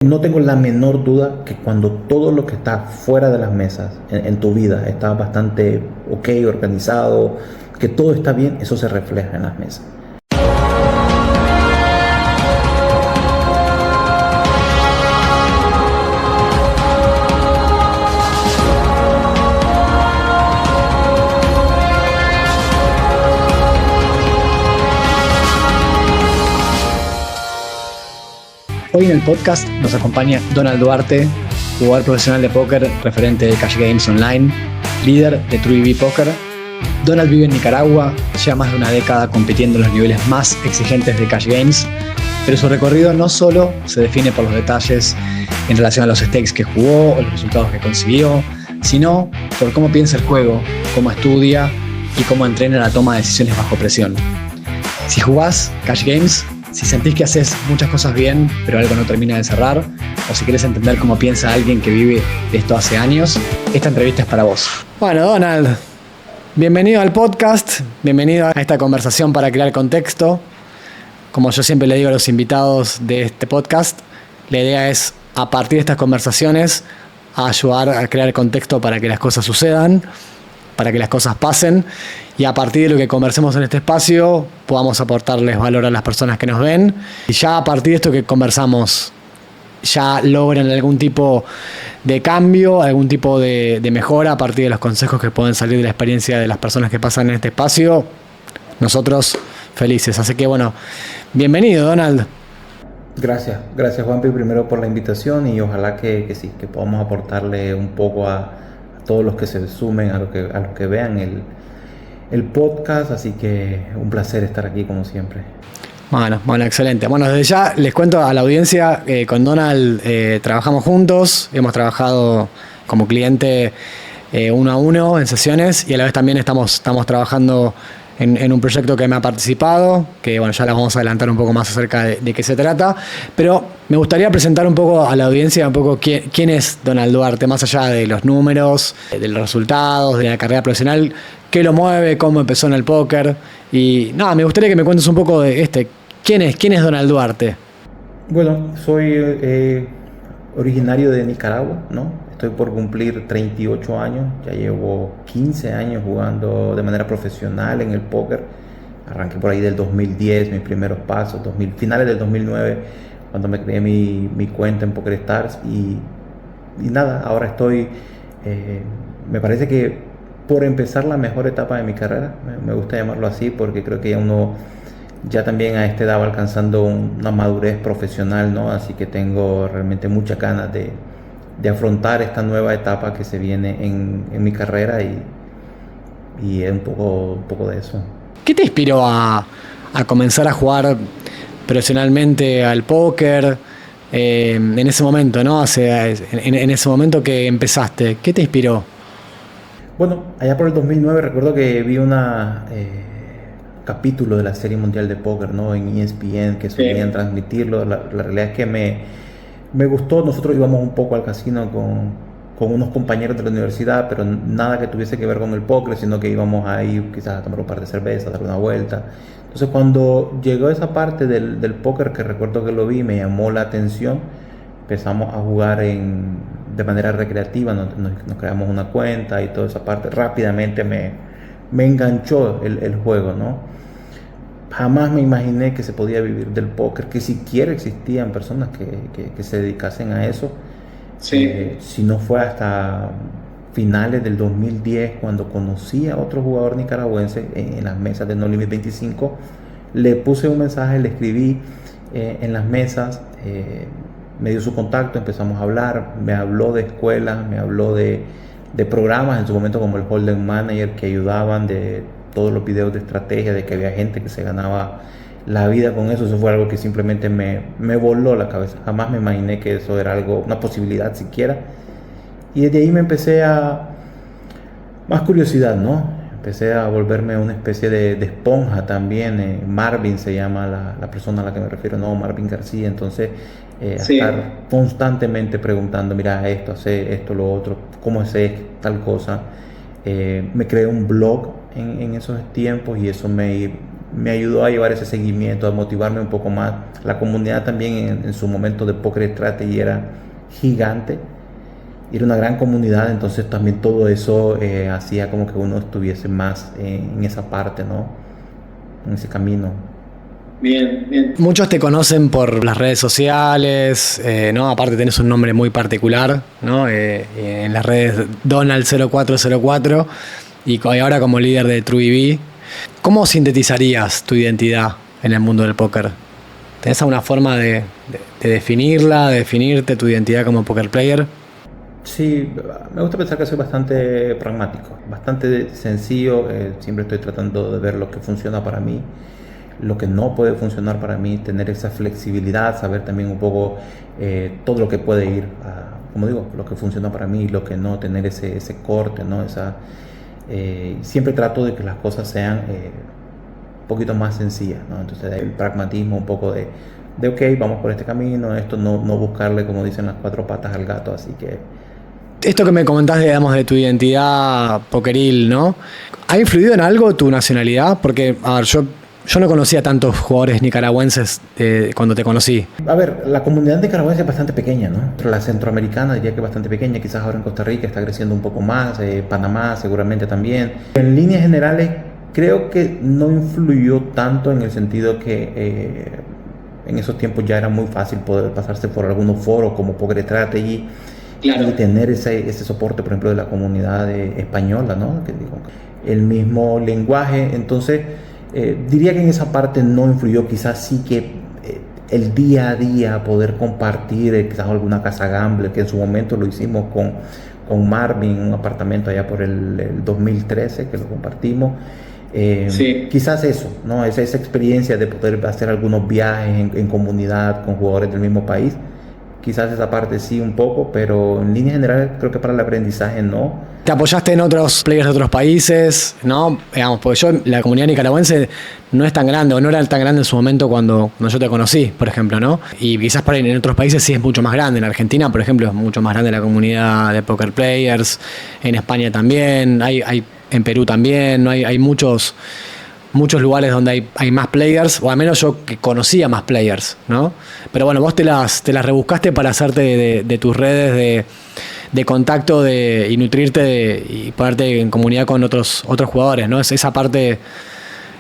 No tengo la menor duda que cuando todo lo que está fuera de las mesas en tu vida está bastante ok, organizado, que todo está bien, eso se refleja en las mesas. Hoy en el podcast nos acompaña Donald Duarte, jugador profesional de póker, referente de Cash Games Online, líder de TrueEV Poker. Donald vive en Nicaragua, lleva más de una década compitiendo en los niveles más exigentes de Cash Games, pero su recorrido no solo se define por los detalles en relación a los stakes que jugó o los resultados que consiguió, sino por cómo piensa el juego, cómo estudia y cómo entrena la toma de decisiones bajo presión. Si jugás Cash Games, si sentís que haces muchas cosas bien, pero algo no termina de cerrar, o si querés entender cómo piensa alguien que vive de esto hace años, esta entrevista es para vos. Bueno, Donald, bienvenido al podcast, bienvenido a esta conversación para crear contexto. Como yo siempre le digo a los invitados de este podcast, la idea es, a partir de estas conversaciones, ayudar a crear contexto para que las cosas sucedan, para que las cosas pasen, y a partir de lo que conversemos en este espacio podamos aportarles valor a las personas que nos ven, y ya a partir de esto que conversamos ya logren algún tipo de cambio, algún tipo de mejora a partir de los consejos que pueden salir de la experiencia de las personas que pasan en este espacio. Nosotros felices. Así que bueno, bienvenido, Donald. Gracias Juanpi, primero por la invitación, y ojalá que sí, que podamos aportarle un poco a todos los que se sumen, a los que vean el podcast, así que un placer estar aquí como siempre. Bueno, excelente. Bueno, desde ya les cuento a la audiencia, con Donald trabajamos juntos, hemos trabajado como cliente uno a uno en sesiones, y a la vez también estamos trabajando en un proyecto que me ha participado, que bueno, ya les vamos a adelantar un poco más acerca de qué se trata, pero me gustaría presentar un poco a la audiencia un poco quién es Donald Duarte, más allá de los números, de los resultados, de la carrera profesional, qué lo mueve, cómo empezó en el póker, y nada, me gustaría que me cuentes un poco de quién es Donald Duarte. Bueno, soy originario de Nicaragua, ¿no? Estoy por cumplir 38 años, ya llevo 15 años jugando de manera profesional en el póker. Arranqué por ahí del 2010, mis primeros pasos, finales del 2009, cuando me creé mi cuenta en PokerStars, y nada, ahora estoy, me parece que por empezar la mejor etapa de mi carrera, me gusta llamarlo así, porque creo que uno ya también a esta edad va alcanzando una madurez profesional, ¿no? Así que tengo realmente muchas ganas de afrontar esta nueva etapa que se viene en mi carrera, y es un poco de eso. ¿Qué te inspiró a comenzar a jugar profesionalmente al póker en ese momento, ¿no? En ese momento que empezaste, ¿qué te inspiró? Bueno, allá por el 2009 recuerdo que vi una capítulo de la Serie Mundial de Póker, ¿no? En ESPN, que solían transmitirlo. La realidad es que me gustó. Nosotros íbamos un poco al casino con unos compañeros de la universidad, pero nada que tuviese que ver con el póker, sino que íbamos ahí quizás a tomar un par de cervezas, dar una vuelta. Entonces cuando llegó esa parte del póker, que recuerdo que lo vi, me llamó la atención, empezamos a jugar de manera recreativa, nos creamos una cuenta y toda esa parte. Rápidamente me enganchó el juego, ¿no? Jamás me imaginé que se podía vivir del póker, que siquiera existían personas que se dedicasen a eso. Sí. Si no fue hasta finales del 2010, cuando conocí a otro jugador nicaragüense en las mesas de No Limit 25, le puse un mensaje, le escribí en las mesas, me dio su contacto, empezamos a hablar, me habló de escuelas, me habló de programas en su momento como el Hold'em Manager, que ayudaban, de todos los videos de estrategia, de que había gente que se ganaba la vida con eso. Eso fue algo que simplemente me voló la cabeza. Jamás me imaginé que eso era una posibilidad siquiera. Y desde ahí me empecé más curiosidad, ¿no? Empecé a volverme una especie de esponja también. Marvin se llama la persona a la que me refiero, no Marvin García. Entonces, estar constantemente preguntando, mira, hace esto, lo otro, cómo es tal cosa. Me creé un blog en esos tiempos, y eso me me ayudó a llevar ese seguimiento, a motivarme un poco más. La comunidad también en su momento de Poker Strategy era gigante, era una gran comunidad, entonces también todo eso hacía como que uno estuviese más en esa parte, ¿no? En ese camino. Bien, bien. Muchos te conocen por las redes sociales, ¿no? Aparte tenés un nombre muy particular, ¿no? En las redes Donald0404 y ahora como líder de TrueEV. ¿Cómo sintetizarías tu identidad en el mundo del póker? ¿Tenés alguna forma de definirla, de definirte tu identidad como poker player? Sí, me gusta pensar que soy bastante pragmático, bastante sencillo. Siempre estoy tratando de ver lo que funciona para mí, lo que no puede funcionar para mí, tener esa flexibilidad, saber también un poco todo lo que puede ir, como digo, lo que funciona para mí y lo que no, tener ese corte, ¿no? Siempre trato de que las cosas sean un poquito más sencillas, ¿no? Entonces el pragmatismo un poco de ok, vamos por este camino, esto no buscarle, como dicen, las 4 patas al gato, así que... Esto que me comentás, digamos, de tu identidad pokeril, ¿no? ¿Ha influido en algo tu nacionalidad? Porque, a ver, yo no conocía tantos jugadores nicaragüenses cuando te conocí. A ver, la comunidad nicaragüense es bastante pequeña, ¿no? La centroamericana diría que es bastante pequeña, quizás ahora en Costa Rica está creciendo un poco más, Panamá seguramente también. En líneas generales, creo que no influyó tanto en el sentido que en esos tiempos ya era muy fácil poder pasarse por algunos foros como Poker Strategy. Claro. Y tener ese soporte, por ejemplo, de la comunidad española, ¿no? Que digo, el mismo lenguaje. Entonces, diría que en esa parte no influyó. Quizás sí que el día a día poder compartir, quizás alguna casa gambler, que en su momento lo hicimos con Marvin, un apartamento allá por el 2013, que lo compartimos. Sí. Quizás eso, ¿no? Esa experiencia de poder hacer algunos viajes en comunidad con jugadores del mismo país. Quizás esa parte sí un poco, pero en líneas generales creo que para el aprendizaje no. ¿Te apoyaste en otros players de otros países? ¿No? Digamos, porque la comunidad nicaragüense no es tan grande, o no era tan grande en su momento cuando yo te conocí, por ejemplo, ¿no? Y quizás por ahí en otros países sí es mucho más grande. En Argentina, por ejemplo, es mucho más grande la comunidad de poker players. En España también, hay en Perú también, ¿no? Hay muchos lugares donde hay más players, o al menos yo que conocía más players, ¿no? Pero bueno, vos te las rebuscaste para hacerte de tus redes de contacto y nutrirte y ponerte en comunidad con otros jugadores, ¿no? Esa parte,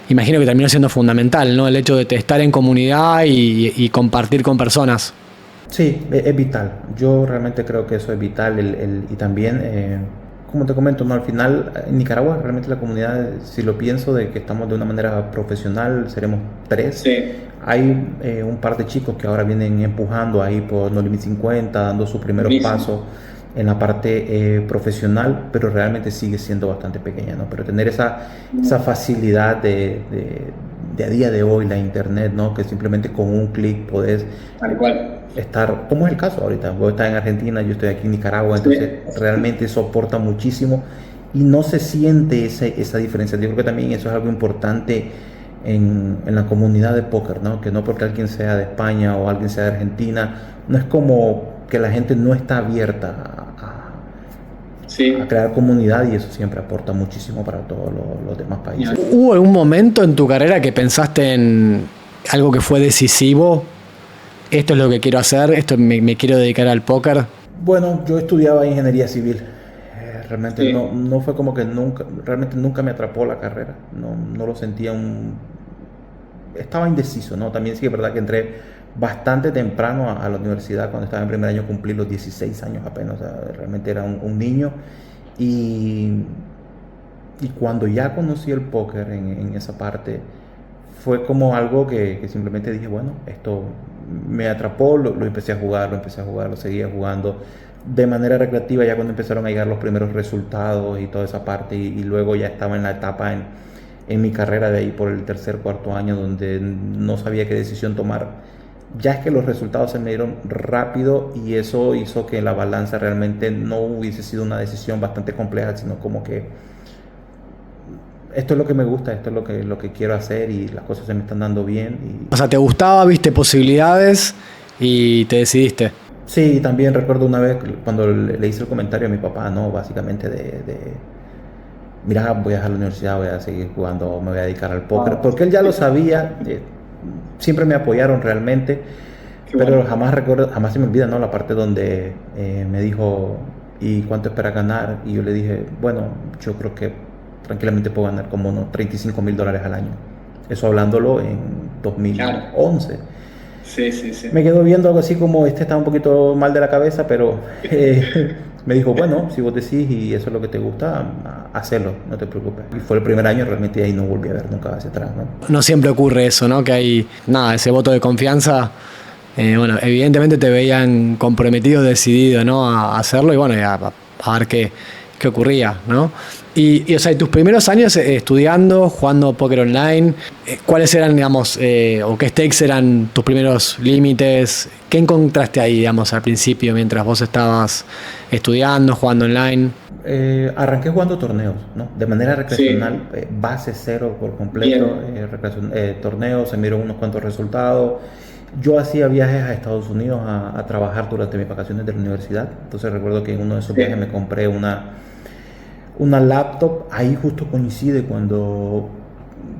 imagino que terminó siendo fundamental, ¿no? El hecho de estar en comunidad y compartir con personas. Sí, es vital. Yo realmente creo que eso es vital y también... como te comento, ¿no? Al final en Nicaragua realmente la comunidad, si lo pienso de que estamos de una manera profesional, seremos 3. Sí. Hay un par de chicos que ahora vienen empujando ahí por No Limit 50, dando sus primeros pasos en la parte profesional, pero realmente sigue siendo bastante pequeña, ¿no? Pero tener esa facilidad de a día de hoy, la internet, ¿no? Que simplemente con un clic podés estar, como es el caso ahorita, vos estás en Argentina, yo estoy aquí en Nicaragua, entonces realmente eso aporta muchísimo y no se siente esa diferencia. Yo creo que también eso es algo importante en la comunidad de póker, ¿no? Que no porque alguien sea de España o alguien sea de Argentina, no es como que la gente no está abierta a crear comunidad, y eso siempre aporta muchísimo para todos los demás países. ¿Hubo algún momento en tu carrera que pensaste en algo que fue decisivo? Esto es lo que quiero hacer, esto me quiero dedicar al póker. Bueno, yo estudiaba ingeniería civil. Realmente no fue como que realmente nunca me atrapó la carrera. No lo sentía estaba indeciso, ¿no? También sí es verdad que entré bastante temprano a la universidad. Cuando estaba en primer año cumplí los 16 años apenas, o sea, realmente era un niño. Y cuando ya conocí el póker en esa parte, fue como algo que simplemente dije, bueno, esto me atrapó, lo empecé a jugar, lo seguía jugando de manera recreativa ya cuando empezaron a llegar los primeros resultados y toda esa parte, y luego ya estaba en la etapa en mi carrera de ahí por el tercer, cuarto año, donde no sabía qué decisión tomar. Ya es que los resultados se me dieron rápido y eso hizo que la balanza realmente no hubiese sido una decisión bastante compleja, sino como que esto es lo que me gusta, esto es lo que quiero hacer y las cosas se me están dando bien. O sea, ¿te gustaba, viste posibilidades y te decidiste? Sí, también recuerdo una vez cuando le hice el comentario a mi papá, ¿no? Básicamente mira, voy a dejar la universidad, voy a seguir jugando, me voy a dedicar al póker, porque él ya lo sabía, siempre me apoyaron realmente, pero bueno. jamás se me olvida, ¿no? La parte donde me dijo, ¿y cuánto esperas ganar? Y yo le dije, bueno, yo creo que tranquilamente puedo ganar como unos $35,000 al año. Eso hablándolo en 2011. Claro. Sí, sí, sí. Me quedó viendo algo así como, este está un poquito mal de la cabeza, pero me dijo, bueno, si vos decís y eso es lo que te gusta, hacelo, no te preocupes. Y fue el primer año, realmente ahí no volví a ver nunca hacia atrás, ¿no? No siempre ocurre eso, ¿no? Que hay, nada, ese voto de confianza. Bueno, evidentemente te veían comprometido, decidido, ¿no? A hacerlo y bueno, a ver qué ocurría, ¿no? O sea, tus primeros años estudiando, jugando póker online, ¿cuáles eran, digamos, o qué stakes eran tus primeros límites? ¿Qué encontraste ahí, digamos, al principio mientras vos estabas estudiando, jugando online? Arranqué jugando torneos, ¿no? De manera recreacional, Sí. base cero por completo, torneos, se miró unos cuantos resultados. Yo hacía viajes a Estados Unidos a trabajar durante mis vacaciones de la universidad. Entonces recuerdo que en uno de esos viajes me compré una laptop. Ahí justo coincide cuando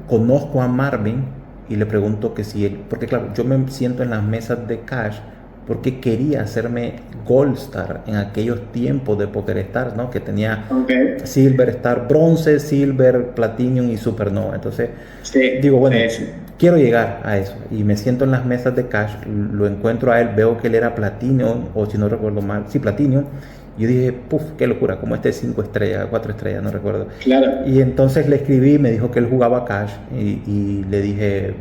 conozco a Marvin y le pregunto que si él, porque claro, yo me siento en las mesas de cash porque quería hacerme Gold Star en aquellos tiempos de Poker Stars, ¿no? Que tenía Silver Star, Bronce, Silver, Platinum y Supernova. Entonces digo, bueno, quiero llegar a eso y me siento en las mesas de cash, lo encuentro a él, veo que él era Platinum, o si no recuerdo mal, sí, Platinum. Yo dije, puf, qué locura, como 5 estrellas, 4 estrellas, no recuerdo. Claro. Y entonces le escribí, me dijo que él jugaba cash y le dije,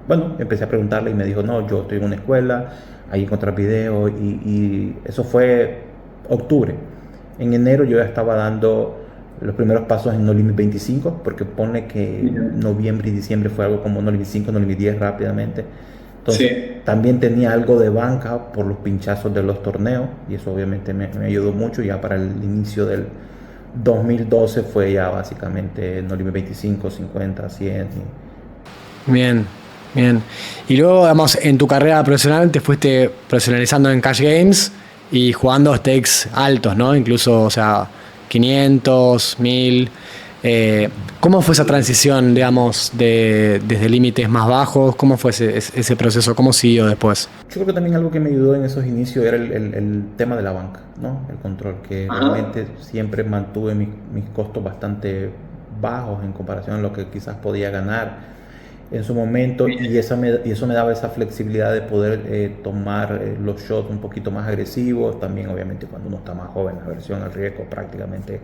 bueno, empecé a preguntarle y me dijo, no, yo estoy en una escuela, ahí encontré videos y eso fue octubre. En enero yo ya estaba dando los primeros pasos en No Limit 25, porque pone que noviembre y diciembre fue algo como No Limit 5, No Limit 10 rápidamente. Entonces también tenía algo de banca por los pinchazos de los torneos y eso obviamente me ayudó mucho. Ya para el inicio del 2012 fue ya básicamente No Limit 25, 50, 100. Bien, bien. Y luego, además, en tu carrera profesional te fuiste profesionalizando en Cash Games y jugando stakes altos, ¿no? Incluso, o sea, 500, 1000. ¿Cómo fue esa transición, digamos, desde límites más bajos? ¿Cómo fue ese proceso? ¿Cómo siguió después? Yo creo que también algo que me ayudó en esos inicios era el tema de la banca, ¿no? El control, que realmente siempre mantuve mis costos bastante bajos en comparación a lo que quizás podía ganar en su momento y eso me daba esa flexibilidad de poder tomar los shots un poquito más agresivos. También obviamente cuando uno está más joven la aversión al riesgo prácticamente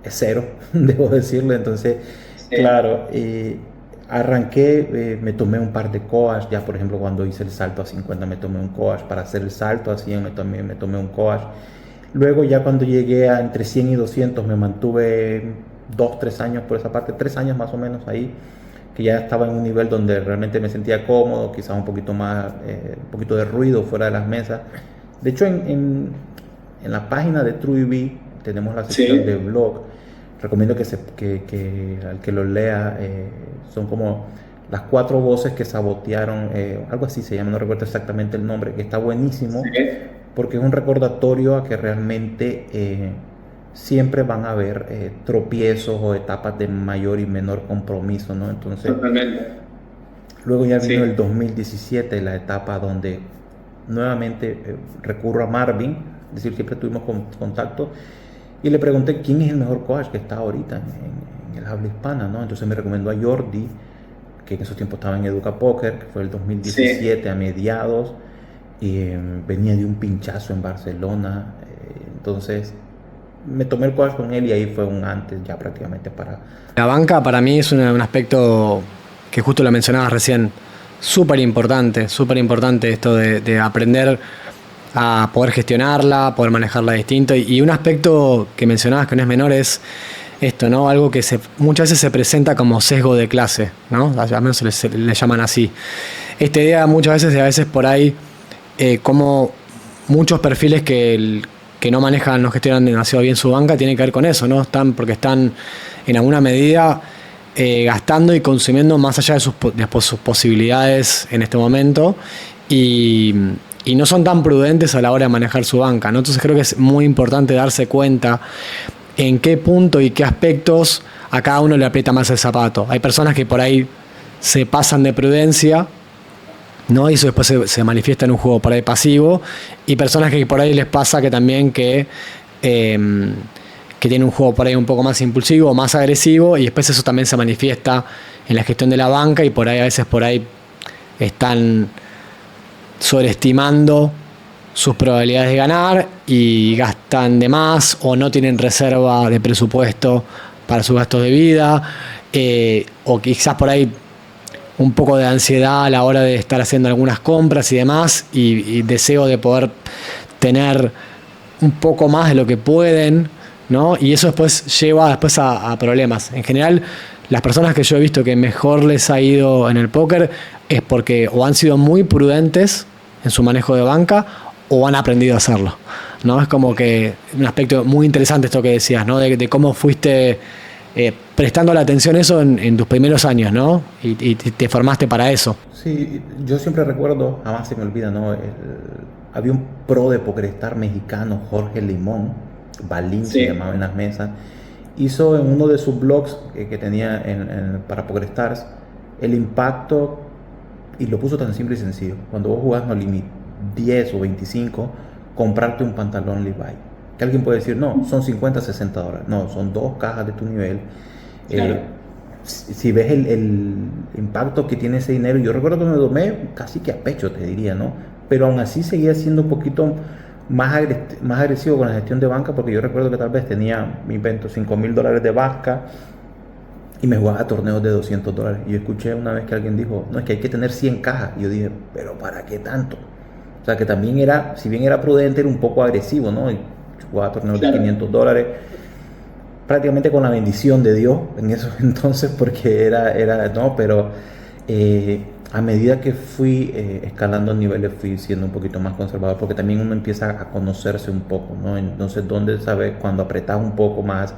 es cero, debo decirlo. Entonces, claro, arranqué, me tomé un par de coas, ya por ejemplo cuando hice el salto a 50 me tomé un coas, para hacer el salto a 100 me tomé un coas. Luego ya cuando llegué a entre 100 y 200 me mantuve 2-3 años por esa parte, 3 años más o menos ahí, que ya estaba en un nivel donde realmente me sentía cómodo, quizás un poquito más, un poquito de ruido fuera de las mesas. De hecho en la página de TrueEV tenemos la sección de blog. Recomiendo que al que lo lea, son como las 4 voces que sabotearon, algo así se llama, no recuerdo exactamente el nombre, que está buenísimo, porque es un recordatorio a que realmente siempre van a haber tropiezos o etapas de mayor y menor compromiso, ¿no? Entonces, luego ya vino el 2017, la etapa donde nuevamente recurro a Marvin, es decir, siempre tuvimos contacto, y le pregunté quién es el mejor coach que está ahorita en el habla hispana, ¿no? Entonces me recomendó a Jordi, que en esos tiempos estaba en Educa Poker, que fue el 2017 a mediados, y venía de un pinchazo en Barcelona. Entonces me tomé el coach con él y ahí fue un antes ya prácticamente para... La banca para mí es un aspecto que justo lo mencionabas recién, súper importante esto de aprender a poder gestionarla, poder manejarla distinto. Y un aspecto que mencionabas que no es menor es esto, ¿no? Algo que muchas veces se presenta como sesgo de clase, ¿no? Al menos le llaman así. Esta idea muchas veces por ahí, como muchos perfiles que no manejan, no gestionan demasiado bien su banca, tienen que ver con eso, ¿no? Porque están en alguna medida gastando y consumiendo más allá de sus posibilidades en este momento y no son tan prudentes a la hora de manejar su banca, ¿no? Entonces creo que es muy importante darse cuenta en qué punto y qué aspectos a cada uno le aprieta más el zapato. Hay personas que por ahí se pasan de prudencia, ¿no? Y eso después se manifiesta en un juego por ahí pasivo, y personas que por ahí les pasa que también que tienen un juego por ahí un poco más impulsivo, más agresivo, y después eso también se manifiesta en la gestión de la banca, y por ahí a veces por ahí están sobreestimando sus probabilidades de ganar y gastan de más o no tienen reserva de presupuesto para sus gastos de vida, o quizás por ahí un poco de ansiedad a la hora de estar haciendo algunas compras y demás, y deseo de poder tener un poco más de lo que pueden, ¿no? Y eso después lleva a problemas. En general, las personas que yo he visto que mejor les ha ido en el póker es porque o han sido muy prudentes en su manejo de banca o han aprendido a hacerlo, ¿no? Es como que un aspecto muy interesante esto que decías, ¿no? De cómo fuiste prestando la atención a eso en tus primeros años, ¿no? Y te formaste para eso. Sí, yo siempre recuerdo, jamás se me olvida, ¿no? Había un pro de PokerStars mexicano, Jorge Limón, Balín se llamaba en las mesas, hizo en uno de sus blogs que tenía para PokerStars el impacto, y lo puso tan simple y sencillo: cuando vos jugás No Limit 10 o 25, comprarte un pantalón Levi. Que alguien puede decir, no, son 50, 60 dólares. No, son 2 cajas de tu nivel. Claro. Si ves el impacto que tiene ese dinero, yo recuerdo que me lo tomé casi que a pecho, te diría, ¿no? Pero aún así seguía siendo un poquito más agresivo con la gestión de banca, porque yo recuerdo que tal vez tenía, me invento, $5,000 de banca y me jugaba torneos de $200. Y yo escuché una vez que alguien dijo, no, es que hay que tener 100 cajas. Y yo dije, pero ¿para qué tanto? O sea, que también era, si bien era prudente, era un poco agresivo, ¿no? Y jugaba torneos de $500, prácticamente con la bendición de Dios en esos entonces, porque era no, pero a medida que fui escalando niveles, fui siendo un poquito más conservador, porque también uno empieza a conocerse un poco, ¿no? Entonces, ¿dónde sabes cuando apretas un poco más?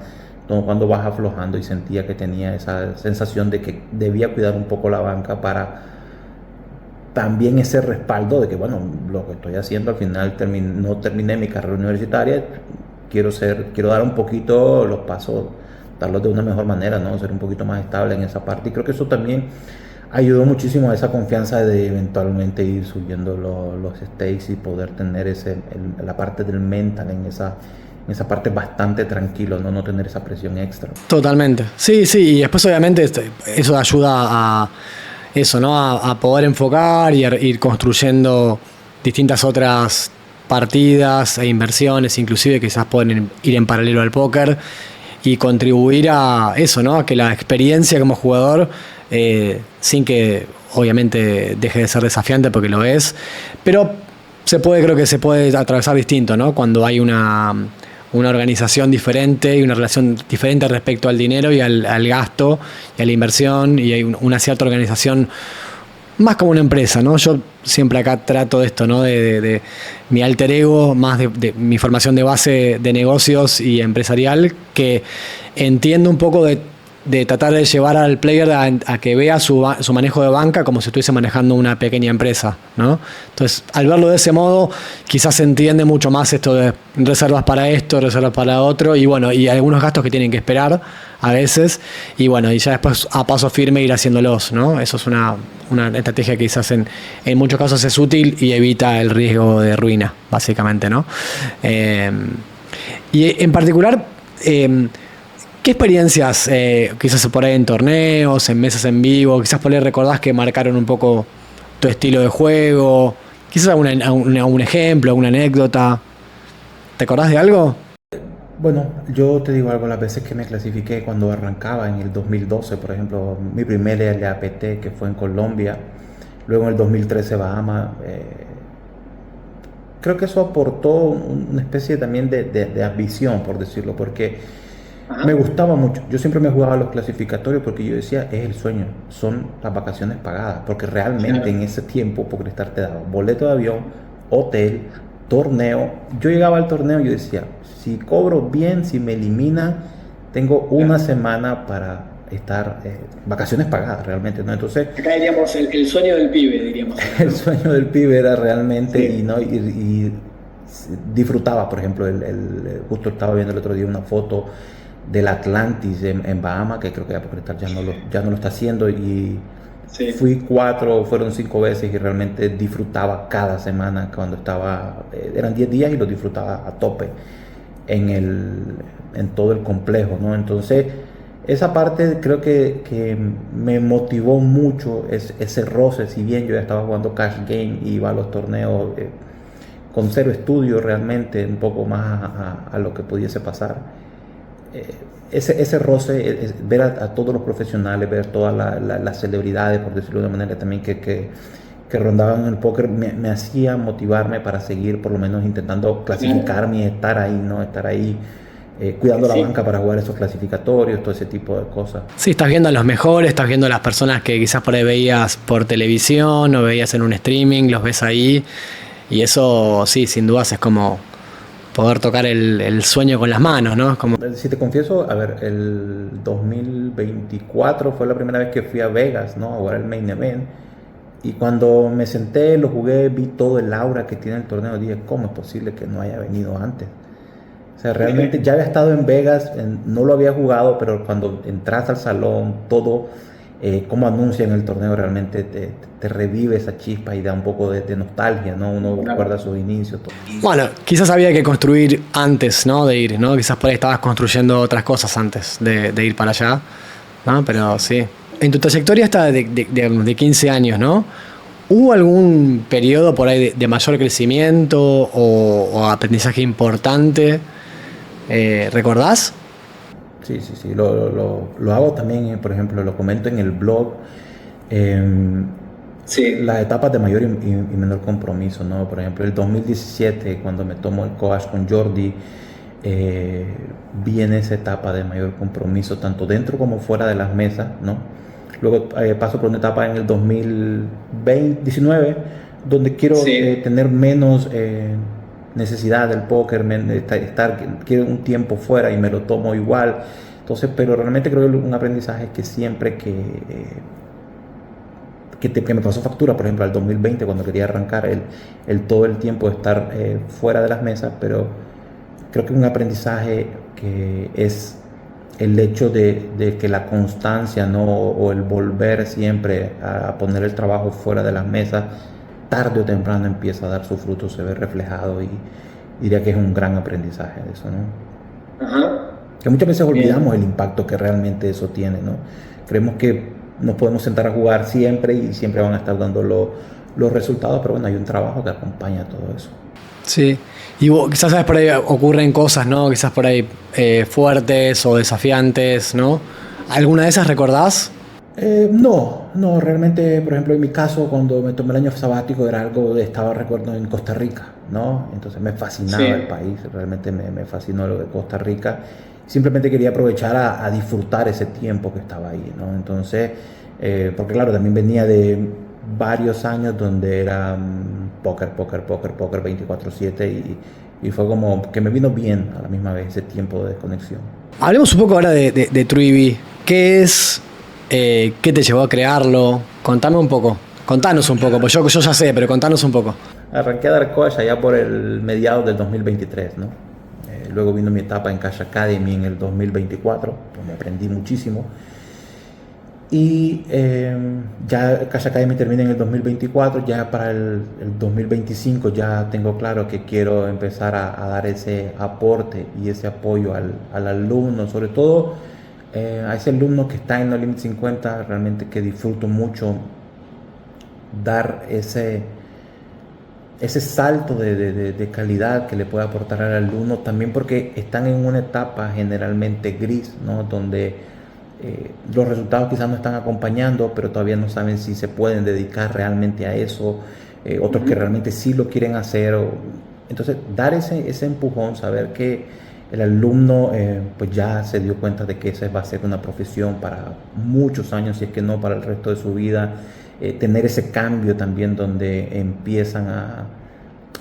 Cuando vas aflojando, y sentía que tenía esa sensación de que debía cuidar un poco la banca para también ese respaldo de que, bueno, lo que estoy haciendo al final no terminé mi carrera universitaria, quiero dar un poquito los pasos, darlos de una mejor manera, ¿no? Ser un poquito más estable en esa parte, y creo que eso también ayudó muchísimo a esa confianza de eventualmente ir subiendo los stakes y poder tener la parte del mental en esa parte bastante tranquilo, no tener esa presión extra. Totalmente. Sí, y después obviamente eso ayuda a eso, ¿no? A poder enfocar y a ir construyendo distintas otras partidas e inversiones, inclusive quizás pueden ir en paralelo al póker, y contribuir a eso, ¿no? A que la experiencia como jugador, sin que obviamente deje de ser desafiante, porque lo es, pero creo que se puede atravesar distinto, ¿no? Cuando hay una organización diferente y una relación diferente respecto al dinero y al gasto y a la inversión, y hay una cierta organización más como una empresa, ¿no? Yo siempre acá trato de esto, ¿no? De mi alter ego, más de mi formación de base de negocios y empresarial, que entiendo un poco de tratar de llevar al player a que vea su manejo de banca como si estuviese manejando una pequeña empresa, ¿no? Entonces, al verlo de ese modo, quizás se entiende mucho más esto de reservas para esto, reservas para otro, y bueno, y algunos gastos que tienen que esperar a veces, y bueno, y ya después a paso firme ir haciéndolos, ¿no? Eso es una estrategia que quizás en muchos casos es útil y evita el riesgo de ruina, básicamente, ¿no? Y en particular, ¿qué experiencias, quizás por ahí en torneos, en mesas en vivo, quizás por ahí recordás que marcaron un poco tu estilo de juego? Quizás algún ejemplo, alguna anécdota. ¿Te acordás de algo? Bueno, yo te digo algo, las veces que me clasifiqué cuando arrancaba en el 2012, por ejemplo, mi primer LAPT que fue en Colombia, luego en el 2013 Bahamas, creo que eso aportó una especie también de ambición, por decirlo, porque me gustaba mucho. Yo siempre me jugaba a los clasificatorios porque yo decía, es el sueño, son las vacaciones pagadas, porque realmente en ese tiempo PokerStars te daba boleto de avión, hotel, torneo. Yo llegaba al torneo y yo decía, si cobro bien, si me eliminan, tengo una semana para estar, vacaciones pagadas realmente, ¿no? Entonces, acá diríamos el sueño del pibe, diríamos. El sueño del pibe era realmente, sí. y disfrutaba, por ejemplo, justo estaba viendo el otro día una foto del Atlantis en Bahamas, que creo que ya no lo está haciendo, y Sí. fueron 5 veces y realmente disfrutaba cada semana cuando eran 10 días y lo disfrutaba a tope en todo el complejo, ¿no? Entonces, esa parte creo que me motivó mucho ese roce. Si bien yo ya estaba jugando cash game y iba a los torneos con cero estudio realmente, un poco más a lo que pudiese pasar. Ese roce, ver a todos los profesionales, ver todas las celebridades, por decirlo de una manera también, que rondaban en el póker, me hacía motivarme para seguir por lo menos intentando clasificarme y estar ahí, ¿no? Estar ahí cuidando la banca para jugar esos clasificatorios, todo ese tipo de cosas. Sí, estás viendo a los mejores, estás viendo a las personas que quizás por ahí veías por televisión o veías en un streaming, los ves ahí, y eso sí, sin dudas es como poder tocar el sueño con las manos, ¿no? Como... Si te confieso, a ver, el 2024 fue la primera vez que fui a Vegas, ¿no? A jugar el Main Event. Y cuando me senté, lo jugué, vi todo el aura que tiene el torneo, dije, ¿cómo es posible que no haya venido antes? O sea, realmente ya había estado en Vegas, no lo había jugado, pero cuando entras al salón, todo, como anuncian el torneo, realmente te revive esa chispa y da un poco de nostalgia, ¿no? Uno recuerda sus inicios. Todo. Bueno, quizás había que construir antes, ¿no? De ir, ¿no? Quizás por ahí estabas construyendo otras cosas antes de ir para allá, ¿no? Pero sí. En tu trayectoria hasta de 15 años, ¿no? ¿Hubo algún periodo por ahí de mayor crecimiento o aprendizaje importante? ¿Recordás? Sí. Lo hago también, por ejemplo, lo comento en el blog. Las etapas de mayor y menor compromiso, ¿no? Por ejemplo, el 2017, cuando me tomo el coach con Jordi, viene esa etapa de mayor compromiso, tanto dentro como fuera de las mesas, ¿no? Luego paso por una etapa en el 2019, donde quiero tener menos necesidad del póker, quiero un tiempo fuera y me lo tomo igual. Entonces, pero realmente creo que un aprendizaje que siempre que me pasó factura, por ejemplo, al 2020, cuando quería arrancar todo el tiempo de estar fuera de las mesas, pero creo que un aprendizaje que es el hecho de que la constancia, ¿no? O el volver siempre a poner el trabajo fuera de las mesas, tarde o temprano empieza a dar su fruto, se ve reflejado, y diría que es un gran aprendizaje de eso, ¿no? Ajá. Que muchas veces olvidamos el impacto que realmente eso tiene, ¿no? Creemos que nos podemos sentar a jugar siempre y siempre van a estar dando los resultados, pero bueno, hay un trabajo que acompaña todo eso. Sí, y vos, quizás sabes por ahí ocurren cosas, ¿no? Quizás por ahí fuertes o desafiantes, ¿no? ¿Alguna de esas recordás? No, realmente, por ejemplo, en mi caso, cuando me tomé el año sabático, era algo recuerdo, en Costa Rica, ¿no? Entonces me fascinaba el país, realmente me fascinó lo de Costa Rica. Simplemente quería aprovechar a disfrutar ese tiempo que estaba ahí, ¿no? Entonces, porque claro, también venía de varios años donde era póker 24/7, y fue como que me vino bien a la misma vez ese tiempo de desconexión. Hablemos un poco ahora de TrueEV. ¿Qué es? ¿Qué te llevó a crearlo? Contanos un poco, pues yo ya sé, pero contanos un poco. Arranqué a dar coach allá por el mediados del 2023, ¿no? Luego vino mi etapa en Cash Academy en el 2024, donde aprendí muchísimo. Y ya Cash Academy termina en el 2024, ya para el 2025 ya tengo claro que quiero empezar a dar ese aporte y ese apoyo al alumno, sobre todo a ese alumno que está en No Limit 50, realmente que disfruto mucho dar ese salto de calidad que le puede aportar al alumno, también porque están en una etapa generalmente gris, ¿no? Donde los resultados quizás no están acompañando, pero todavía no saben si se pueden dedicar realmente a eso, otros que realmente sí lo quieren hacer. Entonces, dar ese empujón, saber que el alumno pues ya se dio cuenta de que esa va a ser una profesión para muchos años, si es que no para el resto de su vida. Tener ese cambio también donde empiezan a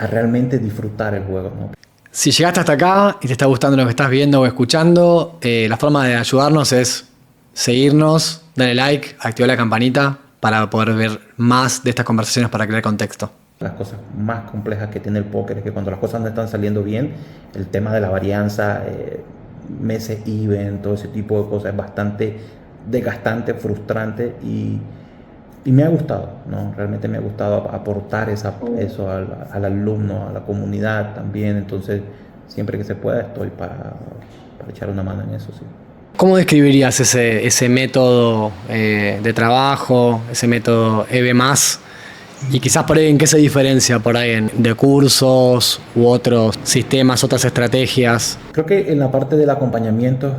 realmente disfrutar el juego, ¿no? Si llegaste hasta acá y te está gustando lo que estás viendo o escuchando, la forma de ayudarnos es seguirnos, darle like, activar la campanita para poder ver más de estas conversaciones para crear contexto. Las cosas más complejas que tiene el póker es que cuando las cosas no están saliendo bien, el tema de la varianza, meses even, todo ese tipo de cosas es bastante desgastante, frustrante y me ha gustado, ¿no? Realmente me ha gustado aportar eso al alumno, a la comunidad también. Entonces, siempre que se pueda, estoy para echar una mano en eso, sí. ¿Cómo describirías ese método de trabajo, ese método EB+? Y quizás por ahí en qué se diferencia por ahí de cursos u otros sistemas, otras estrategias. Creo que en la parte del acompañamiento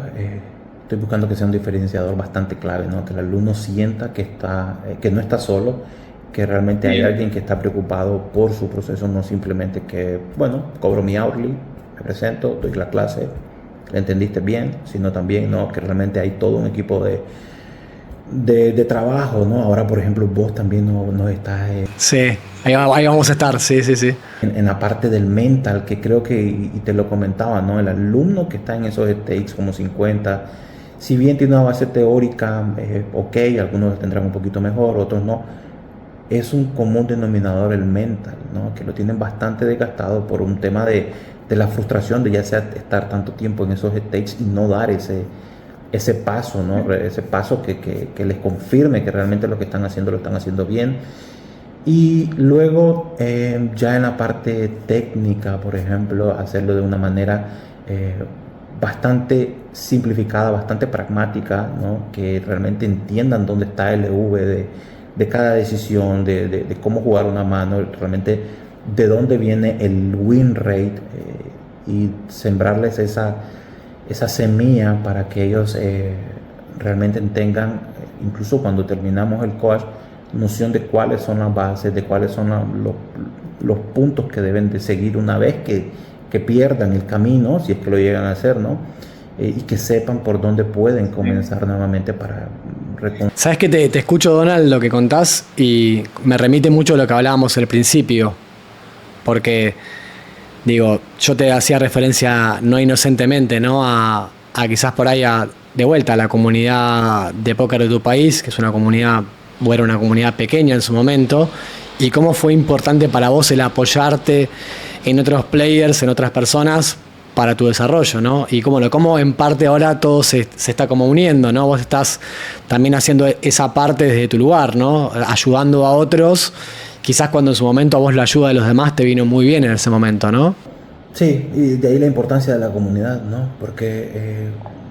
estoy buscando que sea un diferenciador bastante clave, ¿no? Que el alumno sienta que no está solo, que realmente hay alguien que está preocupado por su proceso, no simplemente que, bueno, cobro mi hourly, me presento, doy la clase, la entendiste bien, sino también, ¿no? Que realmente hay todo un equipo de trabajo, ¿no? Ahora, por ejemplo, vos también no estás... Sí, ahí vamos a estar, sí. En la parte del mental, que creo que, y te lo comentaba, ¿no? El alumno que está en esos stakes como 50, si bien tiene una base teórica, ok, algunos tendrán un poquito mejor, otros no, es un común denominador el mental, ¿no? Que lo tienen bastante desgastado por un tema de la frustración de ya sea estar tanto tiempo en esos stakes y no dar ese paso, ¿no? Ese paso que les confirme que realmente lo que están haciendo lo están haciendo bien. Y luego ya en la parte técnica, por ejemplo, hacerlo de una manera bastante simplificada, bastante pragmática, ¿no? Que realmente entiendan dónde está el EV de cada decisión, de cómo jugar una mano, realmente de dónde viene el win rate, y sembrarles esa semilla para que ellos realmente tengan, incluso cuando terminamos el coach, noción de cuáles son las bases, de cuáles son los puntos que deben de seguir una vez que pierdan el camino, si es que lo llegan a hacer, ¿no? Y que sepan por dónde pueden comenzar nuevamente para... Sabes que te escucho, Donald, lo que contás y me remite mucho a lo que hablábamos al principio, porque digo, yo te hacía referencia no inocentemente, ¿no? A quizás por ahí de vuelta a la comunidad de póker de tu país, que es una comunidad, o era una comunidad pequeña en su momento, y cómo fue importante para vos el apoyarte en otros players, en otras personas para tu desarrollo, ¿no? Y cómo en parte ahora todo se está como uniendo, ¿no? Vos estás también haciendo esa parte desde tu lugar, ¿no? Ayudando a otros, quizás cuando en su momento a vos la ayuda de los demás te vino muy bien en ese momento, ¿no? Sí, y de ahí la importancia de la comunidad, ¿no? Porque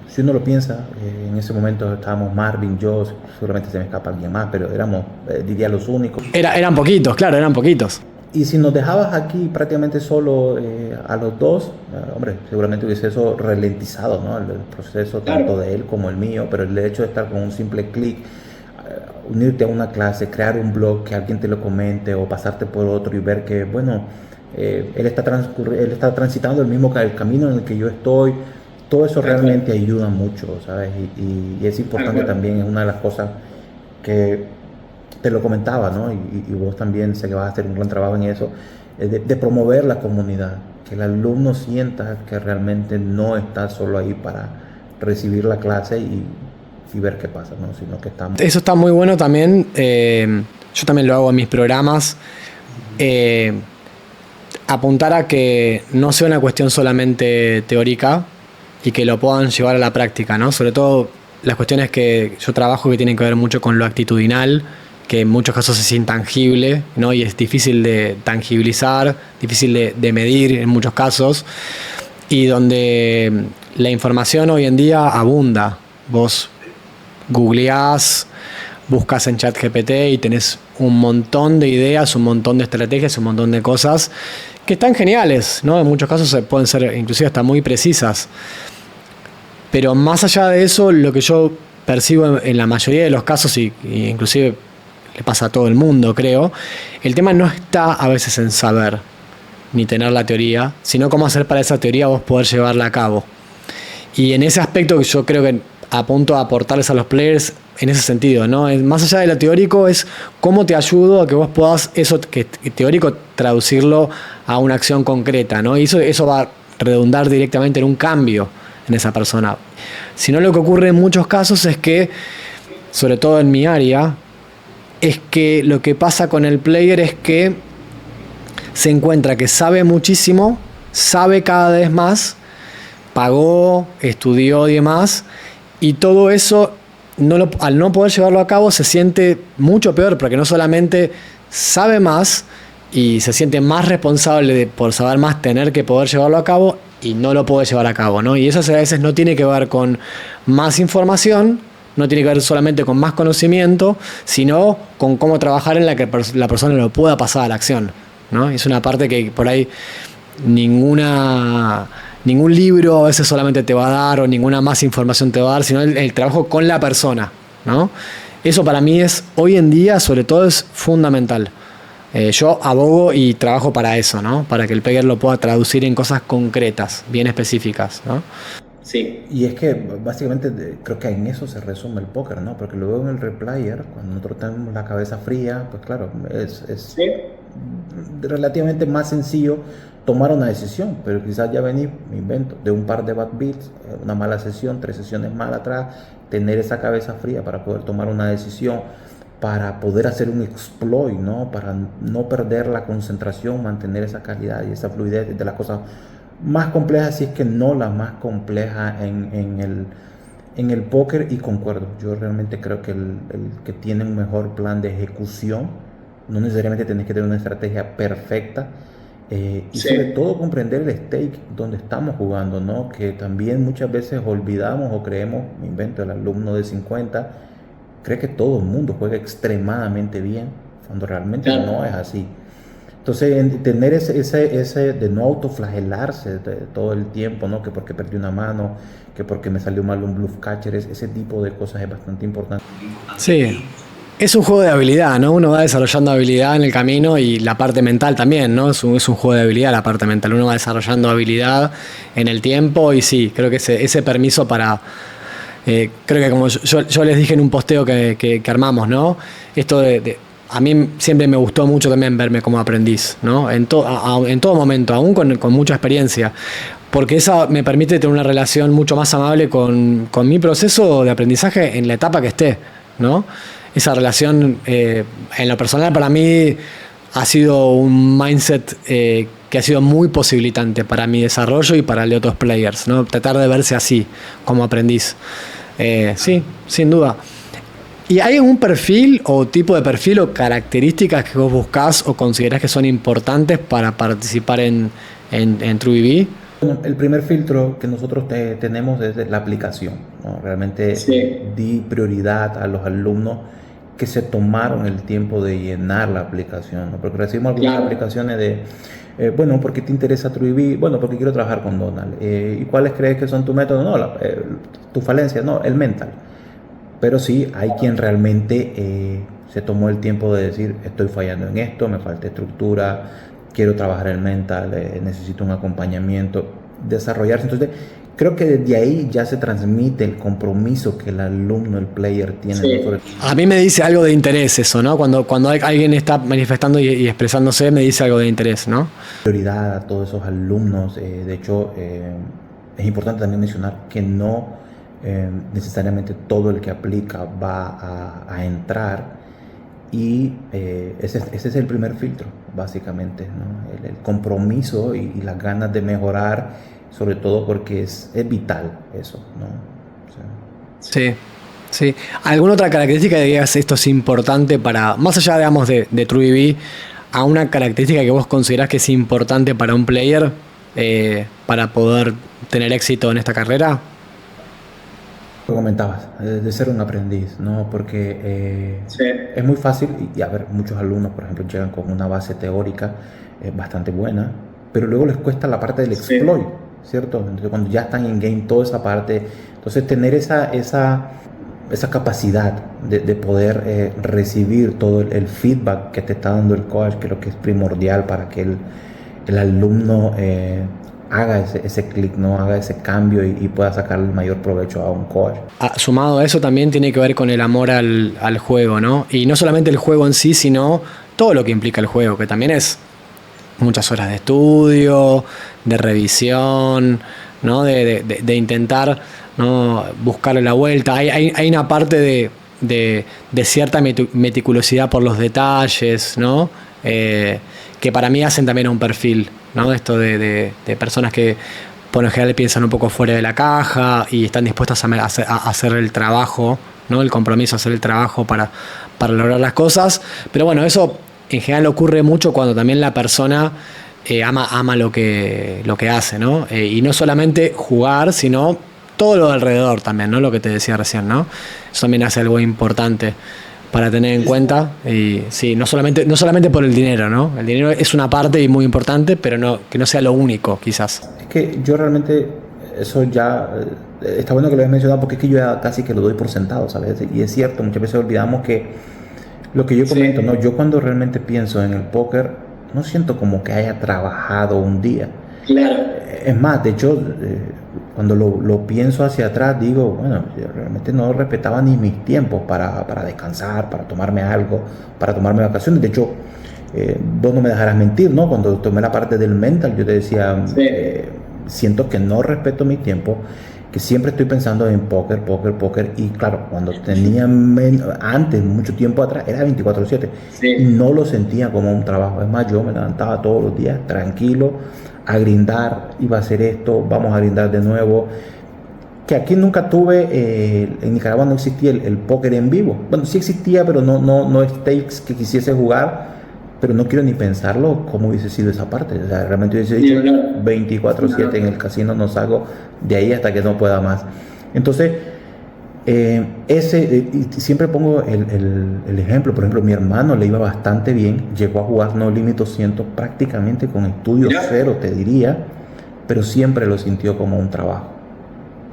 si uno lo piensa, en ese momento estábamos Marvin, yo, seguramente se me escapa alguien más, pero éramos, diría, los únicos. Eran poquitos, claro, eran poquitos. Y si nos dejabas aquí prácticamente solo a los dos, hombre, seguramente hubiese eso ralentizado, ¿no? El proceso tanto de él como el mío, pero el hecho de estar con un simple clic, unirte a una clase, crear un blog, que alguien te lo comente o pasarte por otro y ver que, bueno, él está transitando el camino en el que yo estoy, todo eso realmente ayuda mucho, ¿sabes? Y es importante también, es una de las cosas que te lo comentaba, ¿no? Y vos también sé que vas a hacer un gran trabajo en eso, de promover la comunidad, que el alumno sienta que realmente no está solo ahí para recibir la clase y ver qué pasa, ¿no? Sino que estamos... Eso está muy bueno también, yo también lo hago en mis programas, apuntar a que no sea una cuestión solamente teórica y que lo puedan llevar a la práctica, ¿no? Sobre todo las cuestiones que yo trabajo que tienen que ver mucho con lo actitudinal, que en muchos casos es intangible, ¿no? Y es difícil de tangibilizar, difícil de medir en muchos casos, y donde la información hoy en día abunda. Vos googleás, buscas en ChatGPT y tenés un montón de ideas, un montón de estrategias, un montón de cosas que están geniales, ¿no? En muchos casos pueden ser inclusive hasta muy precisas. Pero más allá de eso, lo que yo percibo en la mayoría de los casos, y inclusive le pasa a todo el mundo, creo, el tema no está a veces en saber ni tener la teoría, sino cómo hacer para esa teoría vos poder llevarla a cabo. Y en ese aspecto que yo creo que apunto a aportarles a los players en ese sentido, ¿no? Más allá de lo teórico, es cómo te ayudo a que vos puedas eso que teórico traducirlo a una acción concreta, ¿no? Y eso va a redundar directamente en un cambio en esa persona. Si no, lo que ocurre en muchos casos es que, sobre todo en mi área, es que lo que pasa con el player es que se encuentra que sabe muchísimo, sabe cada vez más, pagó, estudió y demás, y todo eso, al no poder llevarlo a cabo, se siente mucho peor, porque no solamente sabe más y se siente más responsable por saber más, tener que poder llevarlo a cabo, y no lo puede llevar a cabo, ¿no? Y eso a veces no tiene que ver con más información, no tiene que ver solamente con más conocimiento, sino con cómo trabajar en la que la persona lo pueda pasar a la acción, ¿no? Es una parte que por ahí ningún libro a veces solamente te va a dar, o ninguna más información te va a dar, sino el trabajo con la persona, ¿no? Eso para mí hoy en día, sobre todo, es fundamental. Yo abogo y trabajo para eso, ¿no? Para que el player lo pueda traducir en cosas concretas, bien específicas, ¿no? Sí, y es que básicamente creo que en eso se resume el póker, ¿no? Porque luego en el replayer, cuando nosotros tenemos la cabeza fría, pues claro, es ¿sí? Relativamente más sencillo tomar una decisión, pero quizás ya venir, me invento, de un par de bad beats, una mala sesión, 3 sesiones mal atrás, tener esa cabeza fría para poder tomar una decisión, para poder hacer un exploit, ¿no? Para no perder la concentración, mantener esa calidad y esa fluidez de las cosas más complejas, si es que no la más compleja en el póker. Y concuerdo, yo realmente creo que el que tiene un mejor plan de ejecución, no necesariamente tienes que tener una estrategia perfecta, y sí, sobre todo comprender el stake donde estamos jugando, ¿no? Que también muchas veces olvidamos o creemos, me invento, el alumno de 50 cree que todo el mundo juega extremadamente bien, cuando realmente claro, no es así. Entonces, tener ese de no autoflagelarse todo el tiempo, ¿no? Que porque perdí una mano, que porque me salió mal un bluff catcher, ese tipo de cosas es bastante importante. Sí, es un juego de habilidad, ¿no? Uno va desarrollando habilidad en el camino, y la parte mental también, ¿no? Es un juego de habilidad la parte mental. Uno va desarrollando habilidad en el tiempo, y sí, creo que ese permiso para... creo que como yo les dije en un posteo que armamos, ¿no? Esto a mí siempre me gustó mucho también verme como aprendiz, ¿no? En todo momento, aún con mucha experiencia, porque eso me permite tener una relación mucho más amable con mi proceso de aprendizaje en la etapa que esté, ¿no? Esa relación, en lo personal, para mí ha sido un mindset que ha sido muy posibilitante para mi desarrollo y para el de otros players, ¿no? Tratar de verse así, como aprendiz. Sí, sin duda. ¿Y hay algún perfil o tipo de perfil o características que vos buscás o considerás que son importantes para participar en TrueBB? Bueno, el primer filtro que nosotros tenemos es la aplicación, ¿no? Realmente sí, di prioridad a los alumnos que se tomaron el tiempo de llenar la aplicación, ¿no? Porque recibimos algunas claro, aplicaciones de bueno, ¿por qué te interesa TrueBB? Bueno, porque quiero trabajar con Donald. ¿Y cuáles crees que son tu método? No, tu falencia, no, el mental. Pero sí, hay quien realmente se tomó el tiempo de decir, estoy fallando en esto, me falta estructura, quiero trabajar el mental, necesito un acompañamiento, desarrollarse. Entonces, creo que desde ahí ya se transmite el compromiso que el alumno, el player tiene. Sí. A mí me dice algo de interés eso, ¿no? Cuando alguien está manifestando y expresándose, me dice algo de interés, ¿no? Prioridad a todos esos alumnos. De hecho, es importante también mencionar que no necesariamente todo el que aplica va a entrar, y ese es el primer filtro, básicamente, ¿no? El compromiso y las ganas de mejorar, sobre todo porque es vital eso, ¿no? O sea, sí. ¿Alguna otra característica que digas esto es importante para, más allá, digamos, de TrueBB, a una característica que vos considerás que es importante para un player para poder tener éxito en esta carrera? Lo comentabas, de ser un aprendiz, ¿no? Porque sí, es muy fácil, y a ver, muchos alumnos, por ejemplo, llegan con una base teórica bastante buena, pero luego les cuesta la parte del exploit, sí, ¿cierto? Entonces, cuando ya están en game, toda esa parte, entonces tener esa capacidad de poder recibir todo el feedback que te está dando el coach, creo que es primordial para que el alumno haga ese clic, ¿no? Haga ese cambio y pueda sacar el mayor provecho a un coach. Sumado a eso también tiene que ver con el amor al juego, ¿no? Y no solamente el juego en sí, sino todo lo que implica el juego, que también es muchas horas de estudio, de revisión, ¿no? De intentar, ¿no? Buscarle la vuelta. Hay una parte de cierta meticulosidad por los detalles, ¿no? que para mí hacen también un perfil, ¿no? Esto de personas que por lo general piensan un poco fuera de la caja y están dispuestas a hacer el trabajo, ¿no? El compromiso, hacer el trabajo para lograr las cosas. Pero bueno, eso en general ocurre mucho cuando también la persona ama lo que hace, ¿no? Y no solamente jugar, sino todo lo alrededor también, ¿no? Lo que te decía recién, ¿no? Eso también hace algo importante para tener en cuenta. Y sí, no solamente por el dinero, ¿no? El dinero es una parte y muy importante, pero que no sea lo único, quizás. Es que yo realmente, eso ya, está bueno que lo hayas mencionado, porque es que yo ya casi que lo doy por sentado, ¿sabes? Y es cierto, muchas veces olvidamos que lo que yo comento, ¿no? Yo cuando realmente pienso en el póker, no siento como que haya trabajado un día. Claro. Es más, de hecho, cuando lo pienso hacia atrás, digo, bueno, yo realmente no respetaba ni mis tiempos para descansar, para tomarme algo, para tomarme vacaciones. De hecho, vos no me dejarás mentir, ¿no? Cuando tomé la parte del mental, yo te decía, siento que no respeto mi tiempo, que siempre estoy pensando en póker. Y claro, cuando tenía antes, mucho tiempo atrás, era 24/7. Y no lo sentía como un trabajo. Es más, yo me levantaba todos los días tranquilo a grindar, iba a hacer esto, vamos a grindar de nuevo. Que aquí nunca tuve, en Nicaragua no existía el póker en vivo. Bueno, sí existía, pero no stakes que quisiese jugar, pero no quiero ni pensarlo cómo hubiese sido esa parte. O sea, realmente hubiese dicho 24/7 en el casino, no salgo de ahí hasta que no pueda más. Entonces, y siempre pongo el ejemplo. Por ejemplo, mi hermano le iba bastante bien, llegó a jugar No Limit 200 prácticamente con estudio cero, te diría, pero siempre lo sintió como un trabajo.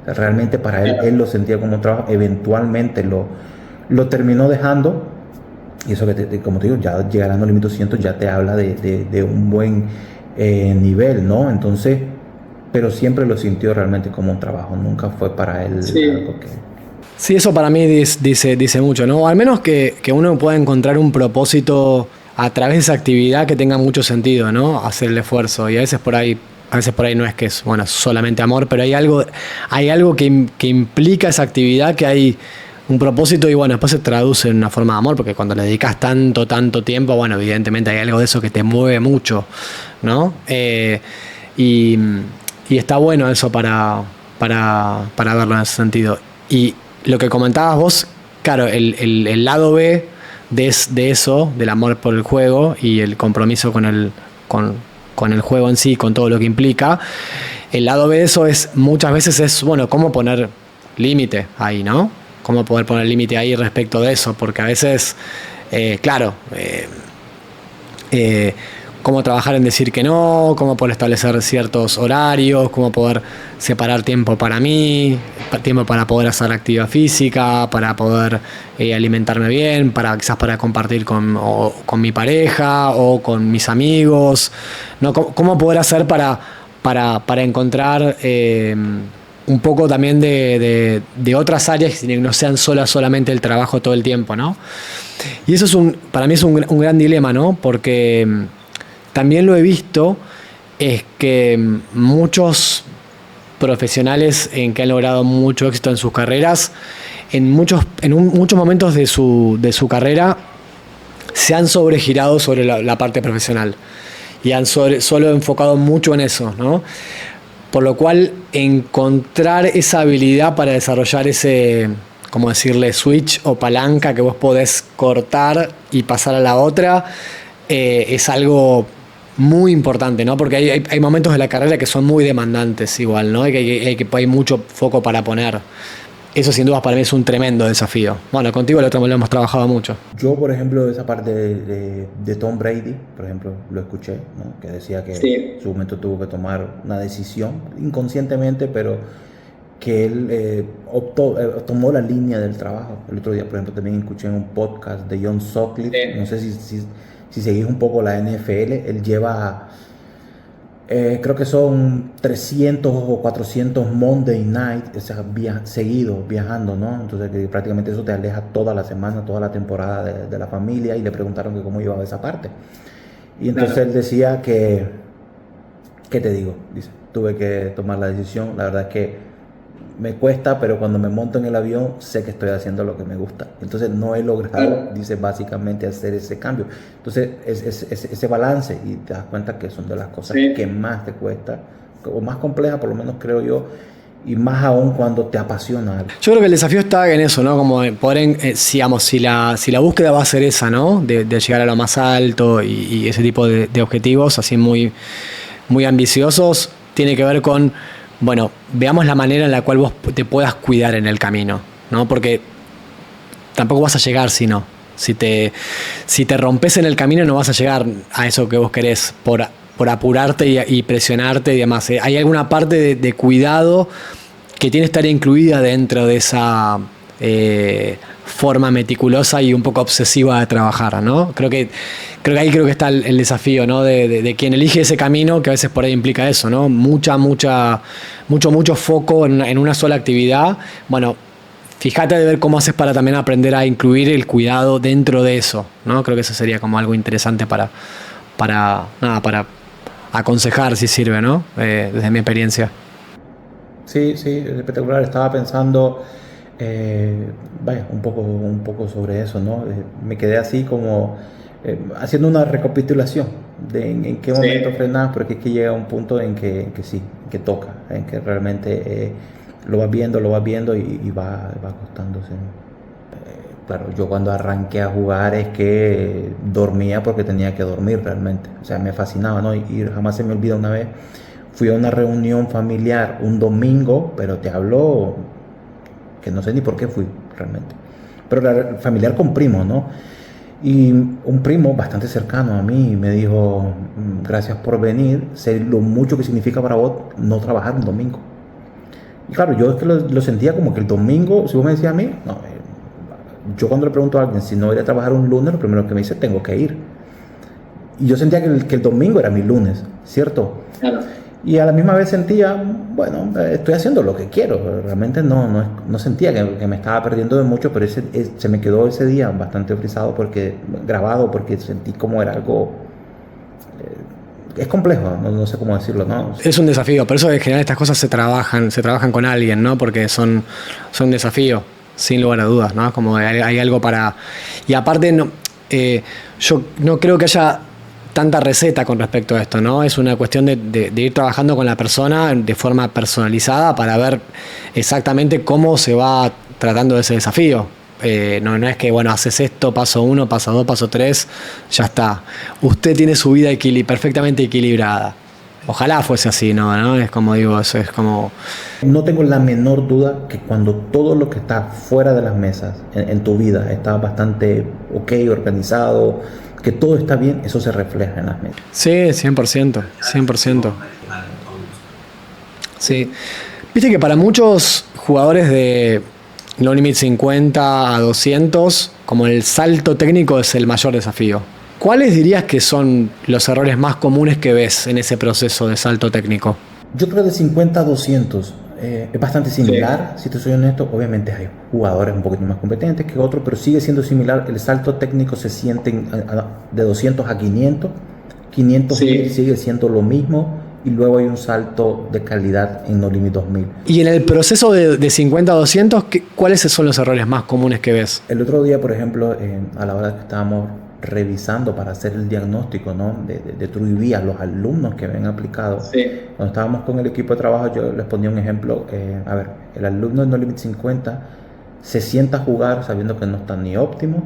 O sea, realmente para él lo sentía como un trabajo. Eventualmente lo terminó dejando, y eso que como te digo, ya llegar a No Limit 200 ya te habla de un buen nivel, ¿no? Entonces, pero siempre lo sintió realmente como un trabajo, nunca fue para él algo que... Sí, eso para mí dice mucho, ¿no? O al menos que uno pueda encontrar un propósito a través de esa actividad que tenga mucho sentido, ¿no? Hacer el esfuerzo. Y a veces por ahí no es que es, bueno, solamente amor, pero hay algo que implica esa actividad, que hay un propósito y bueno, después se traduce en una forma de amor, porque cuando le dedicas tanto tiempo, bueno, evidentemente hay algo de eso que te mueve mucho, ¿no? Y está bueno eso para verlo en ese sentido. Y lo que comentabas vos, claro, el lado B de eso, del amor por el juego y el compromiso con el juego en sí, con todo lo que implica, el lado B de eso muchas veces bueno, cómo poner límite ahí, ¿no? Cómo poder poner límite ahí respecto de eso, porque a veces, cómo trabajar en decir que no, cómo poder establecer ciertos horarios, cómo poder separar tiempo para mí, tiempo para poder hacer actividad física, para poder alimentarme bien, quizás para compartir con mi pareja o con mis amigos, ¿no? Cómo poder hacer para encontrar un poco también de otras áreas que no sean solamente el trabajo todo el tiempo, ¿no? Y eso para mí es un gran dilema, ¿no? Porque también lo he visto, es que muchos profesionales que han logrado mucho éxito en sus carreras, en muchos momentos de su carrera se han sobregirado sobre la parte profesional y han solo enfocado mucho en eso, ¿no? Por lo cual encontrar esa habilidad para desarrollar ese, como decirle, switch o palanca que vos podés cortar y pasar a la otra, es algo muy importante, ¿no? Porque hay momentos de la carrera que son muy demandantes igual, ¿no? Hay mucho foco para poner. Eso sin duda para mí es un tremendo desafío. Bueno, contigo lo hemos trabajado mucho. Yo, por ejemplo, esa parte de Tom Brady, por ejemplo, lo escuché, ¿no? Que decía que en su momento tuvo que tomar una decisión inconscientemente, pero que él tomó la línea del trabajo. El otro día, por ejemplo, también escuché en un podcast de John Sutcliffe, no sé si seguís un poco la NFL, él lleva, creo que son 300 o 400 Monday Night, o sea, seguidos viajando, ¿no? Entonces que prácticamente eso te aleja toda la semana, toda la temporada de la familia, y le preguntaron que cómo llevaba esa parte. Y entonces él decía que, ¿qué te digo? Dice, tuve que tomar la decisión, la verdad es que me cuesta, pero cuando me monto en el avión sé que estoy haciendo lo que me gusta. Entonces no he logrado, dice, básicamente hacer ese cambio. Entonces ese balance, y te das cuenta que son de las cosas que más te cuesta, o más complejas, por lo menos creo yo, y más aún cuando te apasiona algo. Yo creo que el desafío está en eso, ¿no? Como poder, digamos, si la búsqueda va a ser esa, ¿no? De llegar a lo más alto y ese tipo de objetivos así muy, muy ambiciosos, tiene que ver con, bueno, veamos la manera en la cual vos te puedas cuidar en el camino, ¿no? Porque tampoco vas a llegar si no. Si te rompes en el camino no vas a llegar a eso que vos querés por apurarte y presionarte y demás. Hay alguna parte de cuidado que tiene que estar incluida dentro de esa forma meticulosa y un poco obsesiva de trabajar, ¿no? Creo que ahí está el desafío, ¿no? De quien elige ese camino, que a veces por ahí implica eso, ¿no? Mucho foco en una sola actividad. Bueno, fíjate de ver cómo haces para también aprender a incluir el cuidado dentro de eso, ¿no? Creo que eso sería como algo interesante para aconsejar si sirve, ¿no? Desde mi experiencia. Sí, es espectacular. Estaba pensando un poco sobre eso, ¿no? Me quedé así como haciendo una recapitulación de en qué momento frenar, porque es que llega un punto en que sí, que toca, en que realmente lo vas viendo y va acostándose. Claro, yo cuando arranqué a jugar es que dormía porque tenía que dormir realmente. O sea, me fascinaba, ¿no? Y jamás se me olvida una vez, fui a una reunión familiar un domingo, pero te hablo que no sé ni por qué fui realmente. Pero era familiar con primos, ¿no? Y un primo bastante cercano a mí me dijo, gracias por venir, sé lo mucho que significa para vos no trabajar un domingo. Y claro, yo es que lo sentía como que el domingo, si vos me decías a mí, no, yo cuando le pregunto a alguien si no iría a trabajar un lunes, lo primero que me dice, tengo que ir. Y yo sentía que el domingo era mi lunes, ¿cierto? Claro. Y a la misma vez sentía, bueno, estoy haciendo lo que quiero. Realmente no sentía que me estaba perdiendo de mucho, pero se me quedó ese día bastante grabado, porque sentí como era algo... es complejo, no sé cómo decirlo, ¿no? Es un desafío, por eso en general estas cosas se trabajan con alguien, ¿no? Porque son desafíos, sin lugar a dudas, ¿no? Como hay algo para... Y aparte, yo no creo que haya tanta receta con respecto a esto, ¿no? Es una cuestión de ir trabajando con la persona de forma personalizada para ver exactamente cómo se va tratando ese desafío. No es que, bueno, haces esto, paso 1, paso 2, paso 3, ya está. Usted tiene su vida perfectamente equilibrada. Ojalá fuese así, ¿no? Es como digo, eso es como... No tengo la menor duda que cuando todo lo que está fuera de las mesas en tu vida está bastante ok, organizado, que todo está bien, eso se refleja en las mesas. Sí, 100%. Sí. Viste que para muchos jugadores de No Limit 50 a 200, como el salto técnico es el mayor desafío. ¿Cuáles dirías que son los errores más comunes que ves en ese proceso de salto técnico? Yo creo de 50 a 200 es bastante similar, si te soy honesto. Obviamente hay jugadores un poquito más competentes que otros, pero sigue siendo similar. El salto técnico se siente de 200 a 500. 500 sigue siendo lo mismo, y luego hay un salto de calidad en No Limit 2000. Y en el proceso de 50 a 200, ¿cuáles son los errores más comunes que ves? El otro día, por ejemplo, a la hora que estábamos revisando para hacer el diagnóstico, ¿no? de True a los alumnos que habían aplicado. Cuando estábamos con el equipo de trabajo, yo les ponía un ejemplo. El alumno de No Limit 50 se sienta a jugar sabiendo que no está ni óptimo,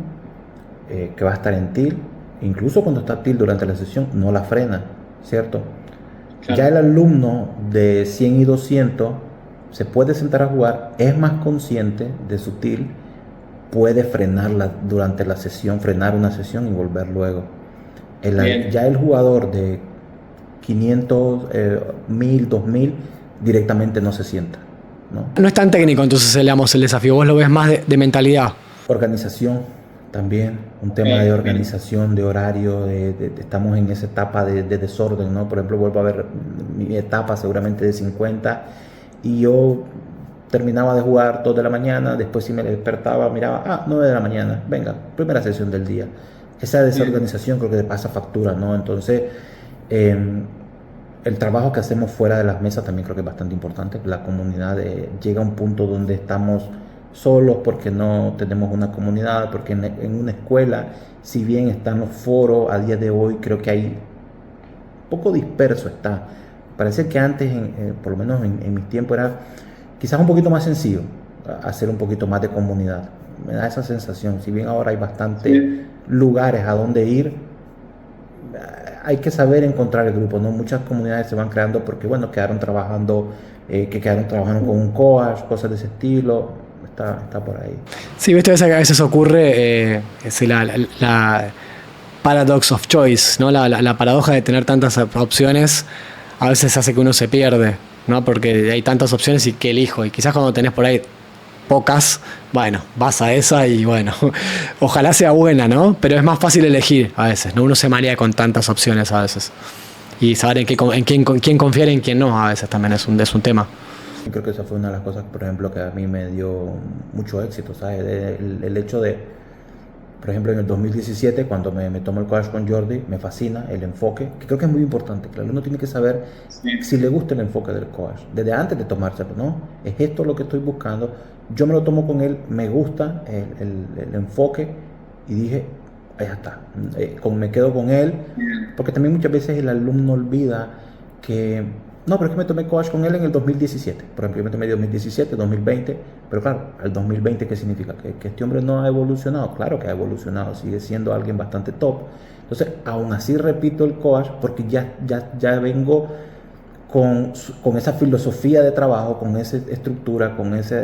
que va a estar en TIL. Incluso cuando está TIL durante la sesión, no la frena, ¿cierto? Claro. Ya el alumno de 100 y 200 se puede sentar a jugar, es más consciente de su TIL, puede frenarla durante la sesión, frenar una sesión y volver luego. Ya el jugador de 500, 1000, 2000 directamente no se sienta, No es tan técnico entonces el desafío, vos lo ves más de mentalidad. Organización también, un tema de organización, de horario, estamos en esa etapa de desorden, ¿no? Por ejemplo, vuelvo a ver mi etapa seguramente de 50 y yo terminaba de jugar 2 de la mañana, después si me despertaba, miraba, 9 de la mañana, venga, primera sesión del día. Esa desorganización creo que te pasa factura, ¿no? Entonces, el trabajo que hacemos fuera de las mesas también creo que es bastante importante. La comunidad llega a un punto donde estamos solos porque no tenemos una comunidad, porque en una escuela, si bien están los foros, a día de hoy creo que hay poco disperso está. Parece que antes, por lo menos en mis tiempos, era quizás un poquito más sencillo hacer un poquito más de comunidad. Me da esa sensación. Si bien ahora hay bastantes lugares a donde ir, hay que saber encontrar el grupo, ¿no? Muchas comunidades se van creando porque, bueno, quedaron trabajando con un coach, cosas de ese estilo. Está por ahí. Sí, viste que a veces ocurre la paradox of choice, ¿no? La paradoja de tener tantas opciones a veces hace que uno se pierde, ¿no? Porque hay tantas opciones y qué elijo. Y quizás cuando tenés por ahí pocas, bueno, vas a esa y bueno, ojalá sea buena, ¿no? Pero es más fácil elegir a veces, ¿no? Uno se marea con tantas opciones a veces. Y saber en quién confiar y en quién no a veces también es un tema. Creo que esa fue una de las cosas, por ejemplo, que a mí me dio mucho éxito, ¿sabes? El hecho de, por ejemplo, en el 2017, cuando me tomo el coach con Jordi, me fascina el enfoque, que creo que es muy importante, que el alumno tiene que saber si le gusta el enfoque del coach, desde antes de tomárselo, ¿no? Es esto lo que estoy buscando, yo me lo tomo con él, me gusta el enfoque, y dije, ya está, me quedo con él, porque también muchas veces el alumno olvida que no, pero es que me tomé coach con él en el 2017. Por ejemplo, yo me tomé 2017, 2020. Pero claro, al 2020, ¿qué significa? ¿Que este hombre no ha evolucionado? Claro que ha evolucionado, sigue siendo alguien bastante top. Entonces, aún así repito el coach porque ya vengo con esa filosofía de trabajo, con esa estructura, con esa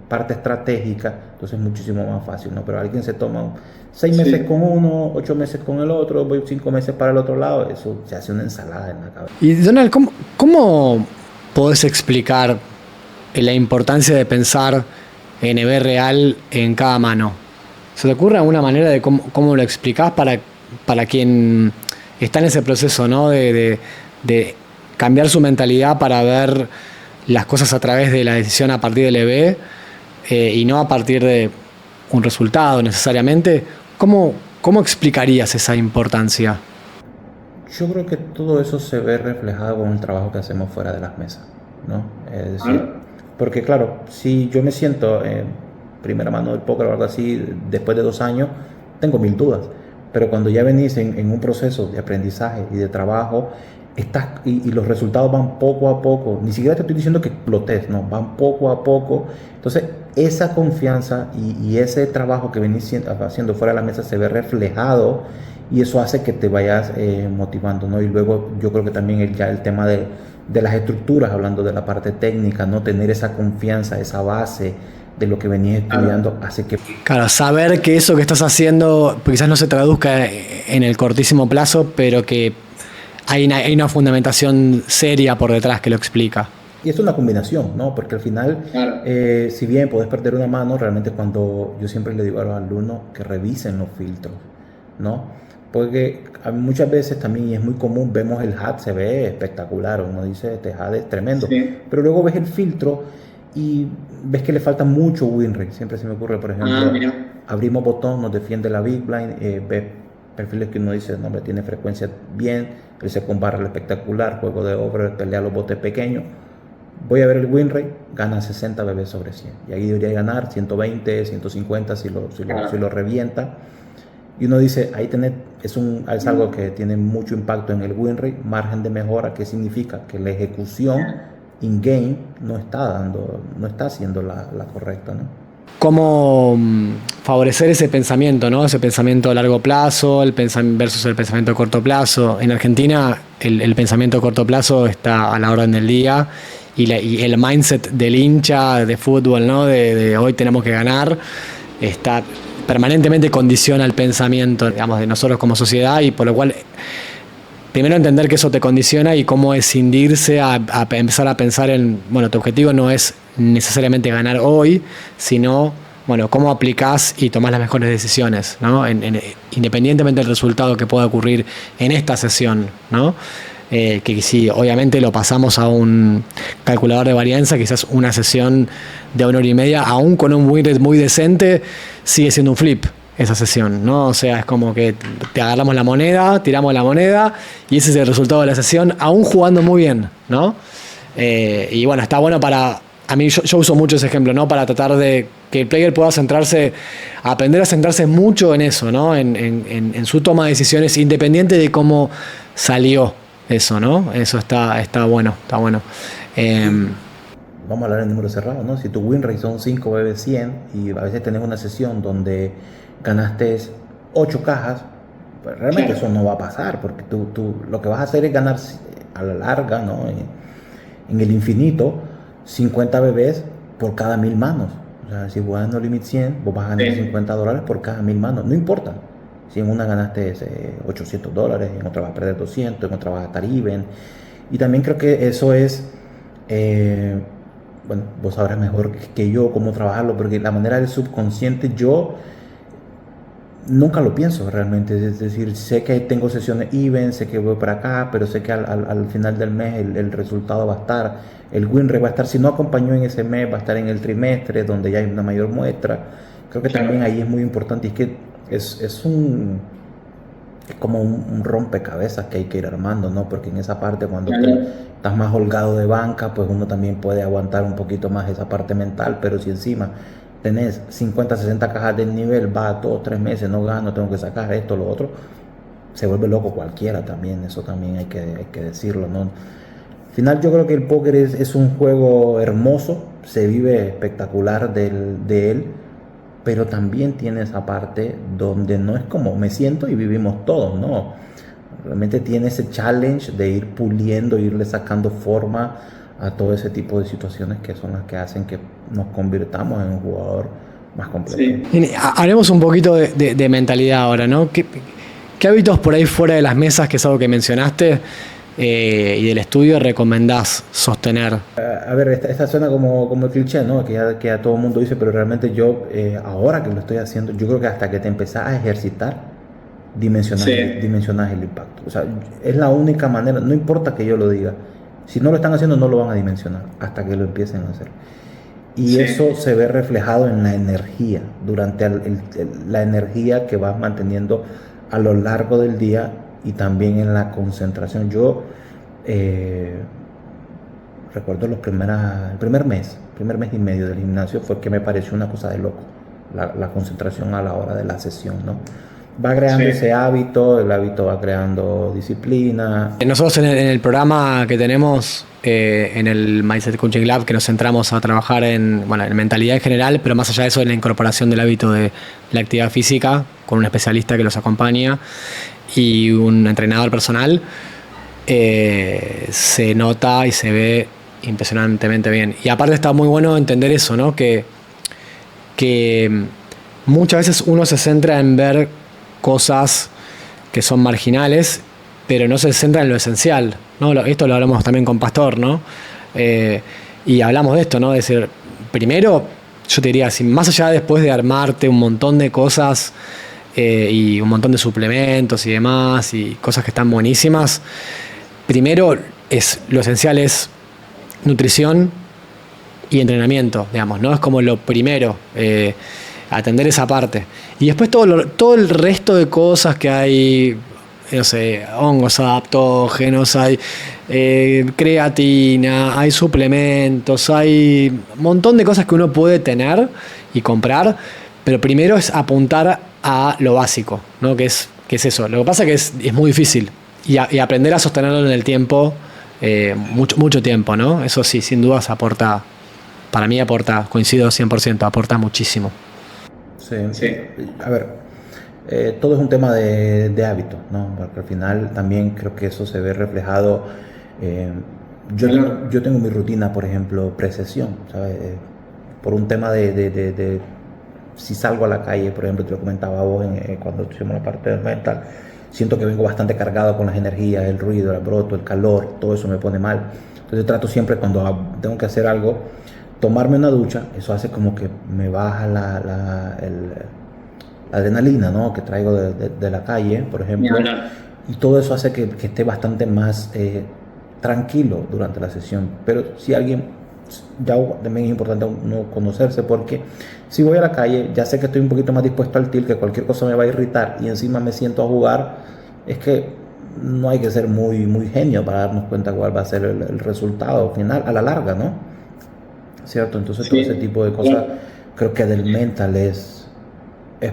parte estratégica. Entonces es muchísimo más fácil, ¿no? Pero alguien se toma 6 meses con uno, 8 meses con el otro, voy 5 meses para el otro lado, eso se hace una ensalada en la cabeza. Y Donald, ¿cómo podés explicar la importancia de pensar en EV real en cada mano? ¿Se te ocurre alguna manera de cómo lo explicás para quien está en ese proceso, ¿no? de cambiar su mentalidad para ver las cosas a través de la decisión a partir del EV y no a partir de un resultado necesariamente? ¿Cómo explicarías esa importancia? Yo creo que todo eso se ve reflejado con el trabajo que hacemos fuera de las mesas, ¿no? Es decir, porque claro, si yo me siento en primera mano del póker o algo así, después de 2 años, tengo 1000 dudas. Pero cuando ya venís en un proceso de aprendizaje y de trabajo, y los resultados van poco a poco, ni siquiera te estoy diciendo que explotes, no, van poco a poco. Entonces, esa confianza y ese trabajo que venís haciendo fuera de la mesa se ve reflejado y eso hace que te vayas motivando, ¿no? Y luego yo creo que también ya el tema de las estructuras, hablando de la parte técnica, ¿no? Tener esa confianza, esa base de lo que venías estudiando hace que... Claro, saber que eso que estás haciendo quizás no se traduzca en el cortísimo plazo, pero que hay una fundamentación seria por detrás que lo explica. Y es una combinación, ¿no? Porque al final, si bien puedes perder una mano, realmente cuando yo siempre le digo a los alumnos que revisen los filtros, ¿no? Porque muchas veces también, y es muy común, vemos el HUD, se ve espectacular, uno dice, este HUD es tremendo, pero luego ves el filtro y ves que le falta mucho win rate. Siempre se me ocurre, por ejemplo, abrimos botón, nos defiende la big blind, ves perfiles que uno dice, no, hombre, tiene frecuencia bien, el second barrel espectacular, juego de over, pelea los botes pequeños. Voy a ver el win rate, gana 60 BB sobre 100. Y ahí debería ganar 120, 150 si lo revienta. Y uno dice, ahí es algo que tiene mucho impacto en el win rate, margen de mejora, que significa que la ejecución in-game no está siendo la correcta, ¿no? ¿Cómo favorecer ese pensamiento, ¿no? Ese pensamiento a largo plazo versus el pensamiento a corto plazo? En Argentina el pensamiento a corto plazo está a la orden del día y el mindset del hincha de fútbol, ¿no? De hoy tenemos que ganar, está permanentemente condiciona el pensamiento, digamos, de nosotros como sociedad, y por lo cual primero entender que eso te condiciona y cómo escindirse a empezar a pensar en, bueno, tu objetivo no es necesariamente ganar hoy, sino, bueno, cómo aplicás y tomás las mejores decisiones, ¿no? Independientemente del resultado que pueda ocurrir en esta sesión, ¿no? Que si obviamente lo pasamos a un calculador de varianza, quizás una sesión de 1 hora y media, aún con un win rate muy decente, sigue siendo un flip. esa sesión, ¿no? O sea, es como que te agarramos la moneda, tiramos la moneda y ese es el resultado de la sesión, aún jugando muy bien, ¿no? Y bueno, está bueno para... A mí yo uso mucho ese ejemplo, ¿no? Para tratar de que el player pueda aprender a centrarse mucho en eso, ¿no? En su toma de decisiones, independiente de cómo salió eso, ¿no? Eso está bueno, está bueno. Vamos a hablar en números cerrados, ¿no? Si tu win rate son 5 BB 100 y a veces tenés una sesión donde ganaste 8 cajas, pues realmente eso no va a pasar, porque tú lo que vas a hacer es ganar a la larga, ¿no? En el infinito, 50 bebés por cada 1000 manos. O sea, si juegas No Limit 100, vos vas a ganar $50 por cada 1000 manos. No importa. Si en una ganaste $800, en otra vas a perder 200, en otra vas a estar even. Y también creo que eso es... bueno, vos sabrás mejor que yo cómo trabajarlo, porque la manera del subconsciente yo nunca lo pienso realmente. Es decir, sé que tengo sesiones even, sé que voy para acá, pero sé que al final del mes el resultado va a estar, el win rate va a estar, si no acompañó en ese mes, va a estar en el trimestre donde ya hay una mayor muestra. Creo que también ahí es muy importante, y es que es como un rompecabezas que hay que ir armando, ¿no? Porque en esa parte, cuando tú estás más holgado de banca, pues uno también puede aguantar un poquito más esa parte mental, pero si encima tenés 50, 60 cajas del nivel, va 2, 3 meses, no gano, tengo que sacar esto, lo otro, se vuelve loco cualquiera también, eso también hay que decirlo, ¿no? Al final yo creo que el póker es un juego hermoso, se vive espectacular de él, pero también tiene esa parte donde no es como me siento y vivimos todos, no. Realmente tiene ese challenge de ir puliendo, irle sacando forma a todo ese tipo de situaciones que son las que hacen que nos convirtamos en un jugador más completo. Sí. Hablemos un poquito de mentalidad ahora, ¿no? ¿Qué hábitos por ahí fuera de las mesas, que es algo que mencionaste, y del estudio, recomendás sostener? A ver, esta suena como el cliché, ¿no? Que ya todo el mundo dice, pero realmente yo, ahora que lo estoy haciendo, yo creo que hasta que te empezás a ejercitar, dimensionás el impacto. O sea, es la única manera, no importa que yo lo diga, si no lo están haciendo no lo van a dimensionar hasta que lo empiecen a hacer. Y eso se ve reflejado en la energía, durante la energía que vas manteniendo a lo largo del día, y también en la concentración. Yo recuerdo el primer mes y medio del gimnasio fue que me pareció una cosa de loco, la concentración a la hora de la sesión, ¿no? Va creando ese hábito, el hábito va creando disciplina. Nosotros en el programa que tenemos, en el Mindset Coaching Lab, que nos centramos a trabajar en mentalidad en general, pero más allá de eso, en la incorporación del hábito de la actividad física, con un especialista que los acompaña y un entrenador personal, se nota y se ve impresionantemente bien. Y aparte está muy bueno entender eso, ¿no? Que muchas veces uno se centra en ver cosas que son marginales, pero no se centra en lo esencial, ¿no? Esto lo hablamos también con Pastor, ¿no? Y hablamos de esto, ¿no? Es decir, primero, yo te diría, más allá después de armarte un montón de cosas, y un montón de suplementos y demás, y cosas que están buenísimas, primero lo esencial es nutrición y entrenamiento, digamos, ¿no? Es como lo primero, atender esa parte. Y después todo el resto de cosas que hay, no sé, hongos adaptógenos, hay creatina, hay suplementos, hay un montón de cosas que uno puede tener y comprar, pero primero es apuntar a lo básico, ¿no? Que es eso. Lo que pasa es que es muy difícil, y aprender a sostenerlo en el tiempo, mucho tiempo, ¿no? Eso sí, sin dudas aporta, para mí aporta, coincido 100%, aporta muchísimo. Sí. A ver, todo es un tema de hábito, ¿no? Porque al final también creo que eso se ve reflejado. Yo tengo mi rutina, por ejemplo, pre-sesión, ¿sabes? Por un tema de si salgo a la calle, por ejemplo, te lo comentaba a vos cuando hicimos la parte del mental, siento que vengo bastante cargado con las energías, el ruido, el alboroto, el calor, todo eso me pone mal. Entonces trato siempre, cuando tengo que hacer algo, tomarme una ducha. Eso hace como que me baja la adrenalina, ¿no? Que traigo de la calle, por ejemplo. Y todo eso hace que esté bastante más tranquilo durante la sesión. Pero si alguien ya también es importante uno conocerse, porque si voy a la calle, ya sé que estoy un poquito más dispuesto al tilt, que cualquier cosa me va a irritar y encima me siento a jugar, es que no hay que ser muy genio para darnos cuenta cuál va a ser el resultado final a la larga, ¿no? ¿Cierto? Entonces Sí. todo ese tipo de cosas creo que del mental es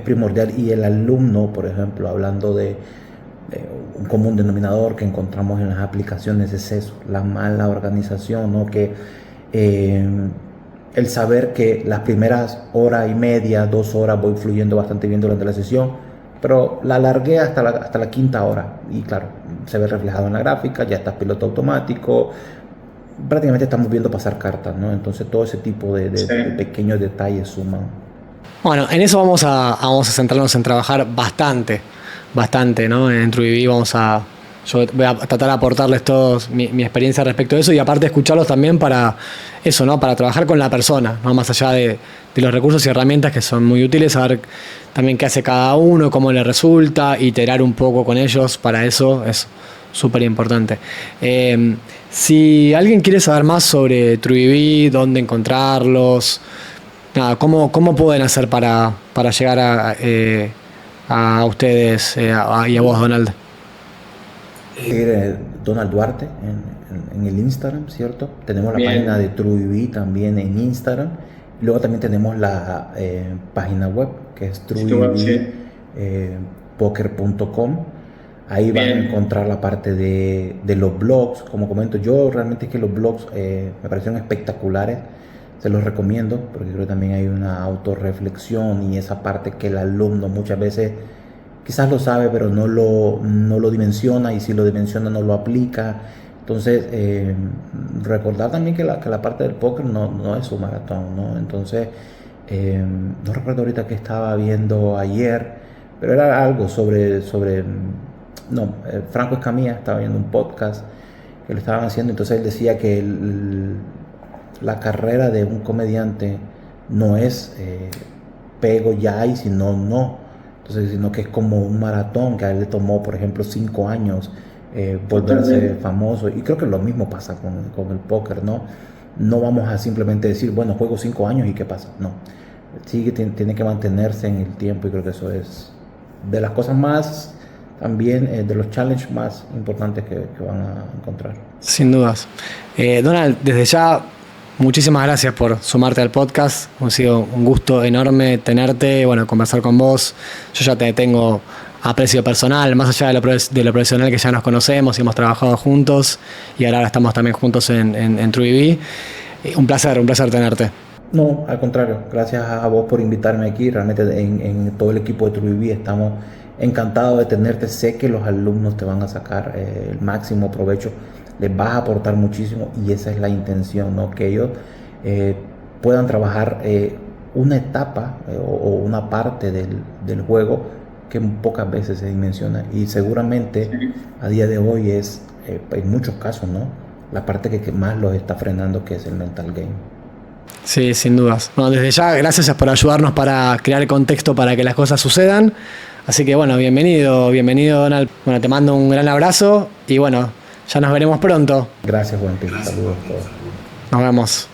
primordial, y el alumno, por ejemplo, hablando de un común denominador que encontramos en las aplicaciones es eso, la mala organización, ¿no? Que el saber que las primeras hora y media, 2 horas voy fluyendo bastante bien durante la sesión, pero la alargué hasta la quinta hora y claro, se ve reflejado en la gráfica, ya estás piloto automático, prácticamente estamos viendo pasar cartas, ¿no? Entonces todo ese tipo de pequeños detalles suman. Bueno, en eso vamos a centrarnos en trabajar bastante, ¿no? En TrueVB yo voy a tratar de aportarles todos mi experiencia respecto a eso, y aparte escucharlos también para eso, ¿no? Para trabajar con la persona, ¿no? Más allá de los recursos y herramientas que son muy útiles, saber también qué hace cada uno, cómo le resulta, iterar un poco con ellos, para eso es súper importante. Si alguien quiere saber más sobre TrueVB, dónde encontrarlos, nada, ¿cómo pueden hacer para llegar a ustedes y a vos, Donald? Donald Duarte en el Instagram, ¿cierto? Tenemos la página de TrueVB también en Instagram. Luego también tenemos la página web, que es truevbpoker.com. Ahí van a encontrar la parte de los blogs. Como comento, yo realmente es que los blogs me parecieron espectaculares. Se los recomiendo porque creo que también hay una autorreflexión y esa parte que el alumno muchas veces quizás lo sabe, pero no lo dimensiona, y si lo dimensiona no lo aplica. Entonces, recordar también que la parte del póker no es un maratón, ¿no? Entonces, no recuerdo ahorita que estaba viendo ayer, pero era algo Franco Escamilla estaba viendo un podcast que lo estaban haciendo, entonces él decía que la carrera de un comediante no es pego ya y si no, no. Entonces, sino que es como un maratón que a él le tomó, por ejemplo, 5 años volverse famoso. Y creo que lo mismo pasa con el póker, ¿no? No vamos a simplemente decir, bueno, juego 5 años y ¿qué pasa? No. Tiene que mantenerse en el tiempo, y creo que eso es de las cosas más, también de los challenges más importantes que van a encontrar. Sin dudas. Donald, desde ya, muchísimas gracias por sumarte al podcast. Ha sido un gusto enorme tenerte, conversar con vos. Yo ya te tengo aprecio personal, más allá de lo profesional, que ya nos conocemos y hemos trabajado juntos, y ahora estamos también juntos en TrueVB. Un placer tenerte. No, al contrario, gracias a vos por invitarme aquí. Realmente en todo el equipo de TrueVB estamos encantados de tenerte. Sé que los alumnos te van a sacar el máximo provecho, les vas a aportar muchísimo, y esa es la intención, ¿no? Que ellos puedan trabajar una etapa o una parte del juego que pocas veces se dimensiona, y seguramente a día de hoy es en muchos casos, ¿no?, la parte que más los está frenando, que es el mental game. Sí, sin dudas. Desde ya, gracias por ayudarnos para crear el contexto para que las cosas sucedan. Así que bienvenido Donald. Te mando un gran abrazo y ya nos veremos pronto. Gracias, Juan Pablo. Saludos a todos. Nos vemos.